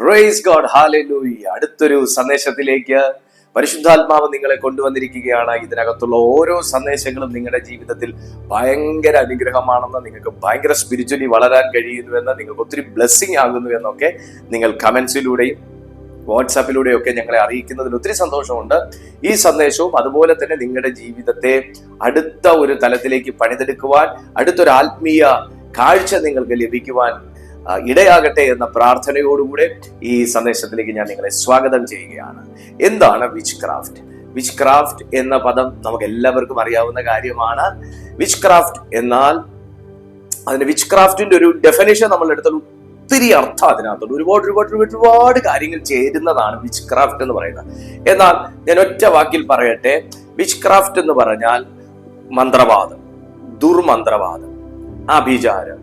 Praise God, hallelujah. അടുത്തൊരു സന്ദേശത്തിലേക്ക് പരിശുദ്ധാത്മാവ് നിങ്ങളെ കൊണ്ടുവന്നിരിക്കുകയാണ്. ഇതിനകത്തുള്ള ഓരോ സന്ദേശങ്ങളും നിങ്ങളുടെ ജീവിതത്തിൽ ഭയങ്കര അനുഗ്രഹമാണെന്ന്, നിങ്ങൾക്ക് ഭയങ്കര സ്പിരിച്വലി വളരാൻ കഴിയുന്നുവെന്ന്, നിങ്ങൾക്ക് ഒത്തിരി ബ്ലെസ്സിങ് ആകുന്നു എന്നൊക്കെ നിങ്ങൾ കമന്റ്സിലൂടെയും വാട്സാപ്പിലൂടെയൊക്കെ ഞങ്ങളെ അറിയിക്കുന്നതിൽ ഒത്തിരി സന്തോഷമുണ്ട്. ഈ സന്ദേശവും അതുപോലെ തന്നെ നിങ്ങളുടെ ജീവിതത്തെ അടുത്ത ഒരു തലത്തിലേക്ക് പണിതെടുക്കുവാൻ, അടുത്തൊരു ആത്മീയ കാഴ്ച നിങ്ങൾക്ക് ലഭിക്കുവാൻ ഇടയാകട്ടെ എന്ന പ്രാർത്ഥനയോടുകൂടെ ഈ സന്ദേശത്തിലേക്ക് ഞാൻ നിങ്ങളെ സ്വാഗതം ചെയ്യുകയാണ്. എന്താണ് വിച്ച് ക്രാഫ്റ്റ്? വിച്ച് ക്രാഫ്റ്റ് എന്ന പദം നമുക്ക് എല്ലാവർക്കും അറിയാവുന്ന കാര്യമാണ്. വിച്ച് ക്രാഫ്റ്റ് എന്നാൽ അതിന് വിച്ച് ക്രാഫ്റ്റിന്റെ ഒരു ഡെഫിനേഷൻ നമ്മൾ എടുത്താൽ ഒത്തിരി അർത്ഥം അതിനകത്തുണ്ട്. ഒരുപാട് കാര്യങ്ങൾ ചേരുന്നതാണ് വിച്ച് ക്രാഫ്റ്റ് എന്ന് പറയുന്നത്. എന്നാൽ ഞാൻ ഒറ്റ വാക്കിൽ പറയട്ടെ, വിച്ച് ക്രാഫ്റ്റ് എന്ന് പറഞ്ഞാൽ മന്ത്രവാദം, ദുർമന്ത്രവാദം, ആഭിചാരം,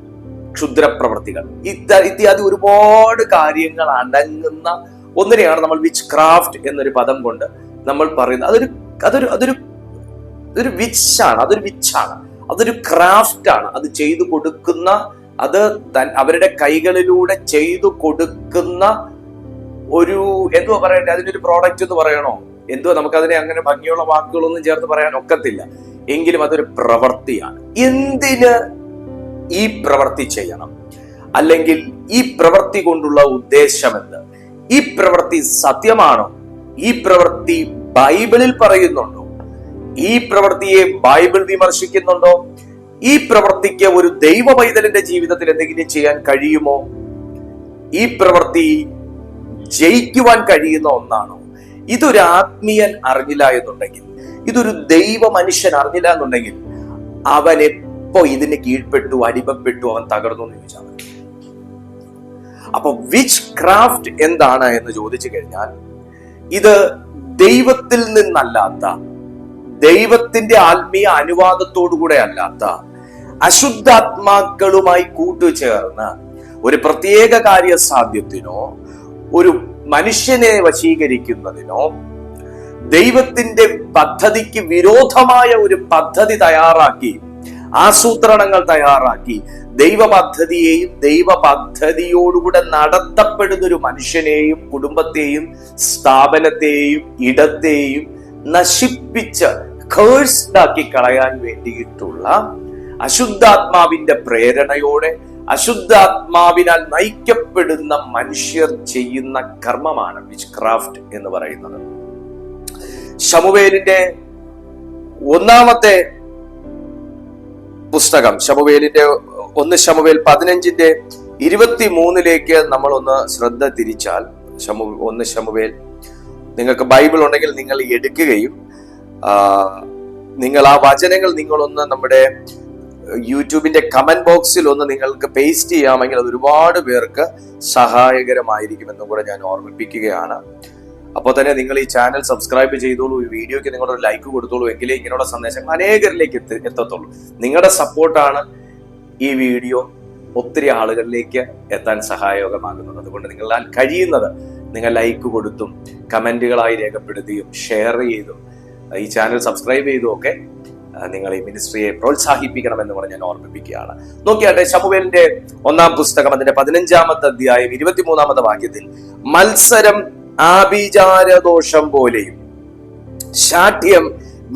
ക്ഷുദ്രപ്രവൃത്തികൾ ഇത്യാദി ഒരുപാട് കാര്യങ്ങൾ അടങ്ങുന്ന ഒന്നിനെയാണ് നമ്മൾ വിച്ച് ക്രാഫ്റ്റ് എന്നൊരു പദം കൊണ്ട് നമ്മൾ പറയുന്നത്. അതൊരു വിച്ചാണ്, അതൊരു ക്രാഫ്റ്റ് ആണ്. അത് ചെയ്തു കൊടുക്കുന്ന, അത് അവരുടെ കൈകളിലൂടെ ചെയ്തു കൊടുക്കുന്ന ഒരു എന്തുവാ പറയണ്ടേ, അതിനൊരു പ്രോഡക്റ്റ് എന്ന് പറയണോ, എന്തുവാ, നമുക്കതിനെ അങ്ങനെ ഭംഗിയുള്ള വാക്കുകളൊന്നും ചേർത്ത് പറയാൻ ഒക്കത്തില്ല. എങ്കിലും അതൊരു പ്രവൃത്തിയാണ്. എന്തിന് ഈ പ്രവൃത്തി ചെയ്യണം, അല്ലെങ്കിൽ ഈ പ്രവൃത്തി കൊണ്ടുള്ള ഉദ്ദേശം എന്ത്? ഈ പ്രവൃത്തി സത്യമാണോ? ഈ പ്രവൃത്തി ബൈബിളിൽ പറയുന്നുണ്ടോ? ഈ പ്രവൃത്തിയെ ബൈബിൾ വിമർശിക്കുന്നുണ്ടോ? ഈ പ്രവൃത്തിക്ക് ഒരു ദൈവ പൈതലിന്റെ ജീവിതത്തിൽ എന്തെങ്കിലും ചെയ്യാൻ കഴിയുമോ? ഈ പ്രവൃത്തി ജയിക്കുവാൻ കഴിയുന്ന ഒന്നാണോ? ഇതൊരു ആത്മീയൻ അറിഞ്ഞില്ല എന്നുണ്ടെങ്കിൽ, ഇതൊരു ദൈവ മനുഷ്യൻ അറിഞ്ഞില്ല എന്നുണ്ടെങ്കിൽ, അവൻ എപ്പോ ഇതിന് കീഴ്പ്പെട്ടു, അടിമപ്പെട്ടു, അവൻ തകർന്നു എന്ന് ചോദിച്ചാൽ മതി. അപ്പൊ വിച്ച് ക്രാഫ്റ്റ് എന്താണ് എന്ന് ചോദിച്ചു കഴിഞ്ഞാൽ, ഇത് ദൈവത്തിൽ നിന്നല്ലാത്ത, ദൈവത്തിന്റെ ആത്മീയ അനുവാദത്തോടുകൂടെ അല്ലാത്ത, അശുദ്ധാത്മാക്കളുമായി കൂട്ടുചേർന്ന് ഒരു പ്രത്യേക കാര്യസാധ്യത്തിനോ ഒരു മനുഷ്യനെ വശീകരിക്കുന്നതിനോ, ദൈവത്തിന്റെ പദ്ധതിക്ക് വിരോധമായ ഒരു പദ്ധതി തയ്യാറാക്കി, ആസൂത്രണങ്ങൾ തയ്യാറാക്കി, ദൈവ പദ്ധതിയെയും ദൈവ പദ്ധതിയോടുകൂടെ നടത്തപ്പെടുന്ന ഒരു മനുഷ്യനെയും കുടുംബത്തെയും സ്ഥാപനത്തെയും ഇടത്തെയും നശിപ്പിച്ച് കേഴ്സ്ഡാക്കി കളയാൻ വേണ്ടിയിട്ടുള്ള അശുദ്ധാത്മാവിന്റെ പ്രേരണയോടെ അശുദ്ധാത്മാവിനാൽ നയിക്കപ്പെടുന്ന മനുഷ്യർ ചെയ്യുന്ന കർമ്മമാണ് വിച്ച് ക്രാഫ്റ്റ് എന്ന് പറയുന്നത്. ശമൂവേലിന്റെ ഒന്നാമത്തെ പുസ്തകം, ശമൂവേലിന്റെ 1 ശമൂവേൽ 15:23 നമ്മൾ ഒന്ന് ശ്രദ്ധ തിരിച്ചാൽ, 1 ശമൂവേൽ, നിങ്ങൾക്ക് ബൈബിൾ ഉണ്ടെങ്കിൽ നിങ്ങൾ എടുക്കുകയും നിങ്ങൾ ആ വചനങ്ങൾ നിങ്ങളൊന്ന് നമ്മുടെ യൂട്യൂബിന്റെ കമന്റ് ബോക്സിൽ ഒന്ന് നിങ്ങൾക്ക് പേസ്റ്റ് ചെയ്യാമെങ്കിൽ അത് ഒരുപാട് പേർക്ക് സഹായകരമായിരിക്കുമെന്നും കൂടെ ഞാൻ ഓർമ്മിപ്പിക്കുകയാണ്. അപ്പോൾ തന്നെ നിങ്ങൾ ഈ ചാനൽ സബ്സ്ക്രൈബ് ചെയ്തോളൂ, ഈ വീഡിയോയ്ക്ക് നിങ്ങളുടെ ഒരു ലൈക്ക് കൊടുത്തോളൂ, എങ്കിലേ ഇങ്ങനെയുള്ള സന്ദേശങ്ങൾ അനേകരിലേക്ക് എത്തത്തുള്ളൂ. നിങ്ങളുടെ സപ്പോർട്ടാണ് ഈ വീഡിയോ ഒത്തിരി ആളുകളിലേക്ക് എത്താൻ സഹായകമാകുന്നത്. അതുകൊണ്ട് നിങ്ങളാൽ കഴിയുന്നത് നിങ്ങൾ ലൈക്ക് കൊടുത്തും കമന്റുകളായി രേഖപ്പെടുത്തിയും ഷെയർ ചെയ്തും ഈ ചാനൽ സബ്സ്ക്രൈബ് ചെയ്തും ഒക്കെ നിങ്ങൾ ഈ മിനിസ്ട്രിയെ പ്രോത്സാഹിപ്പിക്കണമെന്ന് പറഞ്ഞ് ഞാൻ ഓർമ്മിപ്പിക്കുകയാണ്. നോക്കിയാട്ടെ, ശമൂവേലിന്റെ 1-ാം പുസ്തകം അതിന്റെ 15-ാമത്തെ അധ്യായം 23-ാമത്തെ വാക്യത്തിൽ, മത്സരം ആഭിചാരദോഷം പോലെയും ശാഠ്യം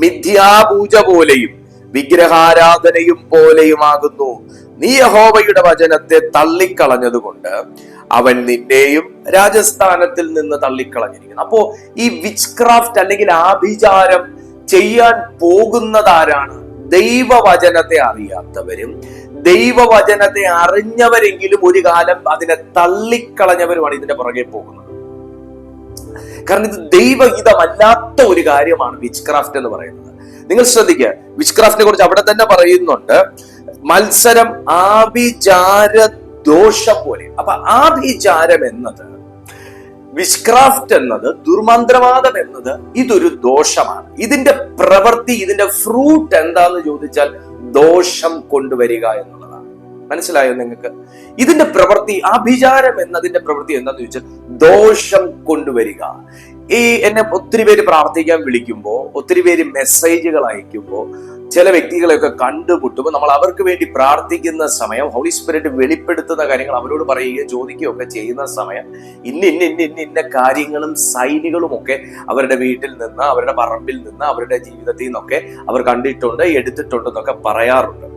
മിഥ്യാപൂജ പോലെയും വിഗ്രഹാരാധനയും പോലെയുമാകുന്നു. നീ യഹോവയുടെ വചനത്തെ തള്ളിക്കളഞ്ഞതുകൊണ്ട് അവൻ നിന്നെയും രാജസ്ഥാനത്തിൽ നിന്ന് തള്ളിക്കളഞ്ഞിരിക്കുന്നു. അപ്പോ ഈ വിച്ച് ക്രാഫ്റ്റ് അല്ലെങ്കിൽ ആഭിചാരം ചെയ്യാൻ പോകുന്നതാരാണ്? ദൈവവചനത്തെ അറിയാത്തവരും ദൈവവചനത്തെ അറിഞ്ഞവരെങ്കിലും ഒരു കാലം അതിനെ തള്ളിക്കളഞ്ഞവരുമാണ് ഇതിന്റെ പുറകെ പോകുന്നത്. കാരണം ഇത് ദൈവഹിതമല്ലാത്ത ഒരു കാര്യമാണ് വിച്ച് ക്രാഫ്റ്റ് എന്ന് പറയുന്നത്. നിങ്ങൾ ശ്രദ്ധിക്കുക, വിച്ച് ക്രാഫ്റ്റിനെ കുറിച്ച് അവിടെ തന്നെ പറയുന്നുണ്ട്, മത്സരം ആഭിചാര ദോഷം പോലെ. അപ്പൊ ആഭിചാരം എന്നത്, വിച്ച് ക്രാഫ്റ്റ് എന്നത്, ദുർമന്ത്രവാദം എന്നത് ഇതൊരു ദോഷമാണ്. ഇതിന്റെ പ്രവൃത്തി, ഇതിന്റെ ഫ്രൂട്ട് എന്താന്ന് ചോദിച്ചാൽ ദോഷം കൊണ്ടുവരിക എന്നുള്ളതാണ്. മനസ്സിലായോ നിങ്ങൾക്ക്? ഇതിന്റെ പ്രവൃത്തി, ആഭിചാരം എന്നതിന്റെ പ്രവൃത്തി എന്താന്ന് ചോദിച്ചാൽ ദോഷം കൊണ്ടുവരിക. എന്നെ ഒത്തിരി പേര് പ്രാർത്ഥിക്കാൻ വിളിക്കുമ്പോൾ, ഒത്തിരി പേര് മെസ്സേജുകൾ അയക്കുമ്പോൾ ചില വ്യക്തികളെയൊക്കെ കണ്ടുമുട്ടുമ്പോൾ നമ്മൾ അവർക്ക് വേണ്ടി പ്രാർത്ഥിക്കുന്ന സമയം ഹോളി സ്പിരിറ്റ് വെളിപ്പെടുത്തുന്ന കാര്യങ്ങൾ അവരോട് പറയുകയോ ചോദിക്കുകയോ ഒക്കെ ചെയ്യുന്ന സമയം ഇന്ന കാര്യങ്ങളും സൈനുകളും ഒക്കെ അവരുടെ വീട്ടിൽ നിന്ന്, അവരുടെ പറമ്പിൽ നിന്ന്, അവരുടെ ജീവിതത്തിൽ നിന്നൊക്കെ അവർ കണ്ടിട്ടുണ്ട്, എടുത്തിട്ടുണ്ടെന്നൊക്കെ പറയാറുണ്ട്.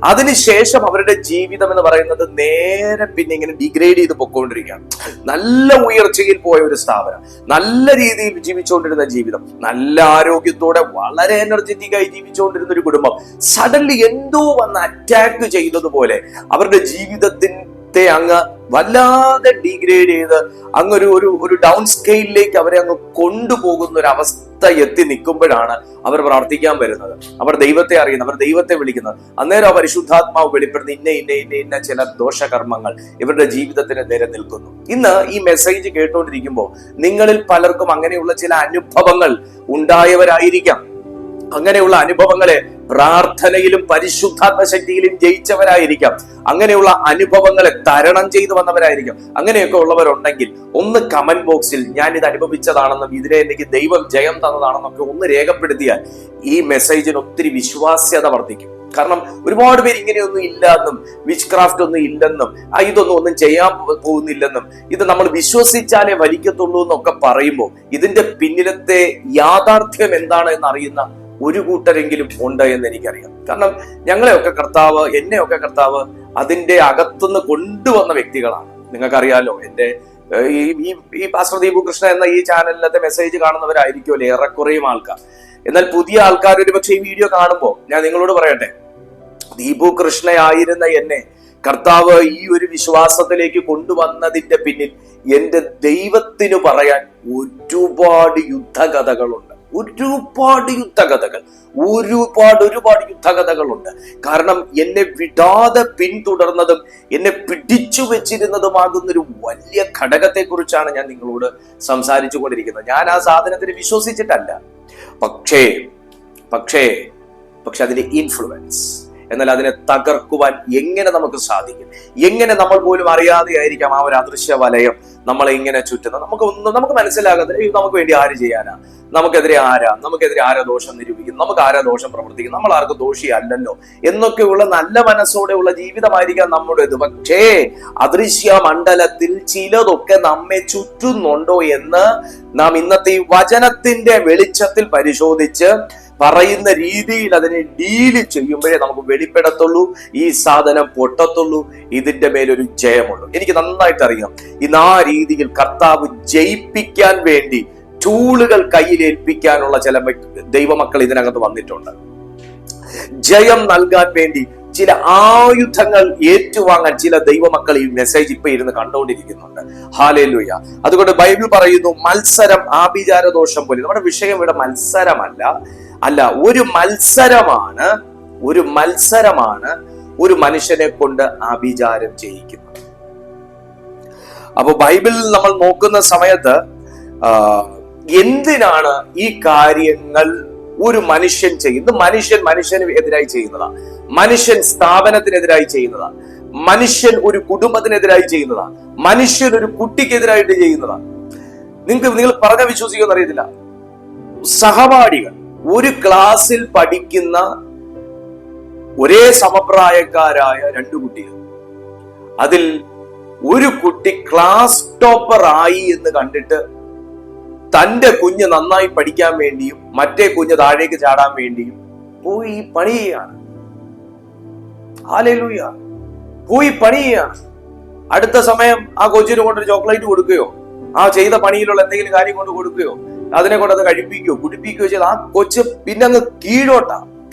അതിനുശേഷം അവരുടെ ജീവിതം എന്ന് പറയുന്നത് നേരെ പിന്നെ ഇങ്ങനെ ഡിഗ്രേഡ് ചെയ്ത് പൊക്കോണ്ടിരിക്കുകയാണ്. നല്ല ഉയർച്ചയിൽ പോയ ഒരു സ്ഥാപനം, നല്ല രീതിയിൽ ജീവിച്ചുകൊണ്ടിരുന്ന ജീവിതം, നല്ല ആരോഗ്യത്തോടെ വളരെ എനർജറ്റിക് ആയി ജീവിച്ചുകൊണ്ടിരുന്ന ഒരു കുടുംബം സഡൻലി എന്തോ വന്ന് അറ്റാക്ക് ചെയ്തതുപോലെ അവരുടെ ജീവിതത്തിന്റെ അങ്ങ് വല്ലാതെ ഡീഗ്രേഡ് ചെയ്ത് അങ്ങൊരു ഒരു ഡൗൺ സ്കെയിലിലേക്ക് അവരെ അങ്ങ് കൊണ്ടുപോകുന്ന ഒരു അവസ്ഥ എത്തി നിൽക്കുമ്പോഴാണ് അവർ പ്രാർത്ഥിക്കാൻ വരുന്നത്, അവർ ദൈവത്തെ അറിയുന്നത്, അവർ ദൈവത്തെ വിളിക്കുന്നത്. അന്നേരം ആ പരിശുദ്ധാത്മാവ് വെളിപ്പെടുന്ന ഇന്ന ചില ദോഷകർമ്മങ്ങൾ ഇവരുടെ ജീവിതത്തിന് നേരെ നിൽക്കുന്നു. ഇന്ന് ഈ മെസ്സേജ് കേട്ടുകൊണ്ടിരിക്കുമ്പോൾ നിങ്ങളിൽ പലർക്കും അങ്ങനെയുള്ള ചില അനുഭവങ്ങൾ ഉണ്ടായവരായിരിക്കാം. അങ്ങനെയുള്ള അനുഭവങ്ങളെ പ്രാർത്ഥനയിലും പരിശുദ്ധാത്മ ശക്തിയിലും ജയിച്ചവരായിരിക്കാം. അങ്ങനെയുള്ള അനുഭവങ്ങളെ തരണം ചെയ്തു വന്നവരായിരിക്കാം. അങ്ങനെയൊക്കെ ഉള്ളവരുണ്ടെങ്കിൽ ഒന്ന് കമന്റ് ബോക്സിൽ ഞാൻ ഇത് അനുഭവിച്ചതാണെന്നും ഇതിനെ എനിക്ക് ദൈവം ജയം തന്നതാണെന്നൊക്കെ ഒന്ന് രേഖപ്പെടുത്തിയാൽ ഈ മെസ്സേജിന് ഒത്തിരി വിശ്വാസ്യത വർദ്ധിക്കും. കാരണം ഒരുപാട് പേര് ഇങ്ങനെയൊന്നും ഇല്ലെന്നും വിച്ച് ക്രാഫ്റ്റ് ഒന്നും ഇല്ലെന്നും ഒന്നും ചെയ്യാൻ പോകുന്നില്ലെന്നും ഇത് നമ്മൾ വിശ്വസിച്ചാലേ വലിക്കത്തുള്ളൂ എന്നൊക്കെ പറയുമ്പോൾ ഇതിന്റെ പിന്നിലത്തെ യാഥാർത്ഥ്യം എന്താണ് എന്നറിയുന്ന ഒരു കൂട്ടരെങ്കിലും ഉണ്ട് എന്ന് എനിക്കറിയാം. കാരണം ഞങ്ങളെയൊക്കെ കർത്താവ്, എന്നെയൊക്കെ കർത്താവ് അതിന്റെ അകത്തുനിന്ന് കൊണ്ടുവന്ന വ്യക്തികളാണ്. നിങ്ങൾക്കറിയാലോ, എന്റെ ഈ പാസ്റ്റർ ദീപു കൃഷ്ണ എന്ന ഈ ചാനലിലത്തെ മെസ്സേജ് കാണുന്നവരായിരിക്കുമല്ലോ ഏറെക്കുറയും ആൾക്കാർ. എന്നാൽ പുതിയ ആൾക്കാർ ഒരു പക്ഷേ ഈ വീഡിയോ കാണുമ്പോൾ ഞാൻ നിങ്ങളോട് പറയട്ടെ, ദീപു കൃഷ്ണയായിരുന്ന എന്നെ കർത്താവ് ഈ ഒരു വിശ്വാസത്തിലേക്ക് കൊണ്ടുവന്നതിന്റെ പിന്നിൽ എന്റെ ദൈവത്തിന് പറയാൻ ഒരുപാട് യുദ്ധകഥകളുണ്ട്. ഒരുപാട് യുദ്ധകഥകളുണ്ട്. കാരണം എന്നെ വിടാതെ പിന്തുടർന്നതും എന്നെ പിടിച്ചു വെച്ചിരുന്നതുമാകുന്ന ഒരു വലിയ ഘടകത്തെ കുറിച്ചാണ് ഞാൻ നിങ്ങളോട് സംസാരിച്ചു കൊണ്ടിരിക്കുന്നത്. ഞാൻ ആ സാധനത്തിന് വിശ്വസിച്ചിട്ടല്ല, പക്ഷേ അതിന്റെ ഇൻഫ്ലുവൻസ്, എന്നാൽ അതിനെ തകർക്കുവാൻ എങ്ങനെ നമുക്ക് സാധിക്കും? എങ്ങനെ നമ്മൾ പോലും അറിയാതെ ആയിരിക്കാം ആ ഒരു അദൃശ്യ വലയം നമ്മളെ ഇങ്ങനെ ചുറ്റുന്നത്. നമുക്ക് മനസ്സിലാകത്തില്ല. നമുക്ക് വേണ്ടി ആര് ചെയ്യാനാ? നമുക്കെതിരെ ആരാ ദോഷം നിരൂപിക്കുന്നു? നമുക്ക് ആരാ ദോഷം പ്രവർത്തിക്കും? നമ്മൾ ആർക്കും ദോഷിയല്ലല്ലോ എന്നൊക്കെയുള്ള നല്ല മനസ്സോടെയുള്ള ജീവിതമായിരിക്കാം നമ്മുടേത്. പക്ഷേ അദൃശ്യ മണ്ഡലത്തിൽ ചിലതൊക്കെ നമ്മെ ചുറ്റുന്നുണ്ടോ എന്ന് നാം ഇന്നത്തെ ഈ വചനത്തിന്റെ വെളിച്ചത്തിൽ പരിശോധിച്ച് പറയുന്ന രീതിയിൽ അതിനെ ഡീല് ചെയ്യുമ്പോഴേ നമുക്ക് വെളിപ്പെടത്തുള്ളൂ, ഈ സാധനം പൊട്ടത്തുള്ളൂ, ഇതിന്റെ മേലൊരു ജയമുള്ളൂ. എനിക്ക് നന്നായിട്ട് അറിയാം, ഇന്ന് ആ രീതിയിൽ കർത്താവ് ജയിപ്പിക്കാൻ വേണ്ടി ടൂളുകൾ കയ്യിലേൽപ്പിക്കാനുള്ള ചില ദൈവമക്കൾ ഇതിനകത്ത് വന്നിട്ടുണ്ട്. ജയം നൽകാൻ വേണ്ടി ചില ആയുധങ്ങൾ ഏറ്റുവാങ്ങാൻ ചില ദൈവമക്കൾ ഈ മെസ്സേജ് ഇപ്പൊ ഇരുന്ന് കണ്ടുകൊണ്ടിരിക്കുന്നുണ്ട്. ഹല്ലേലൂയ. അതുകൊണ്ട് ബൈബിൾ പറയുന്നു, മത്സരം ആഭിചാരദോഷം പോലെ. നമ്മുടെ വിഷയം ഇവിടെ മത്സരമല്ല, ഒരു മത്സരമാണ് ഒരു മനുഷ്യനെ കൊണ്ട് ആഭിചാരം ചെയ്യിക്കുന്നത്. അപ്പൊ ബൈബിളിൽ നമ്മൾ നോക്കുന്ന സമയത്ത് എന്തിനാണ് ഈ കാര്യങ്ങൾ ഒരു മനുഷ്യൻ ചെയ്യുന്നത്? മനുഷ്യന് എതിരായി ചെയ്യുന്നതാണ്, മനുഷ്യൻ സ്ഥാപനത്തിനെതിരായി ചെയ്യുന്നതാണ്, മനുഷ്യൻ ഒരു കുടുംബത്തിനെതിരായി ചെയ്യുന്നതാണ്, മനുഷ്യൻ ഒരു കുട്ടിക്കെതിരായിട്ട് ചെയ്യുന്നതാണ്. നിങ്ങൾ പറഞ്ഞ വിശ്വസിക്കുമെന്ന് അറിയത്തില്ല. സഹപാഠികൾ, ഒരു ക്ലാസ്സിൽ പഠിക്കുന്ന ഒരേ സമപ്രായക്കാരായ രണ്ടു കുട്ടികൾ, അതിൽ ഒരു കുട്ടി ക്ലാസ് ടോപ്പർ ആയി എന്ന് കണ്ടിട്ട് തന്റെ കുഞ്ഞ് നന്നായി പഠിക്കാൻ വേണ്ടിയും മറ്റേ കുഞ്ഞ് താഴേക്ക് ചാടാൻ വേണ്ടിയും പോയി പണി ചെയ്യാണ്. ഹല്ലേലൂയ. പോയി പണി ചെയ്യാണ്. അടുത്ത സമയം ആ കൊച്ചിന് കൊണ്ടൊരു ചോക്ലേറ്റ് കൊടുക്കുകയോ ആ ചെയ്ത പണിയിലുള്ള എന്തെങ്കിലും കാര്യം കൊണ്ട് കൊടുക്കുകയോ അതിനെ കൊണ്ട് അത് കഴിപ്പിക്കുകയോ കുടിപ്പിക്കുകയോ ചെയ്ത് ആ കൊച്ച് പിന്നെ അങ്ങ്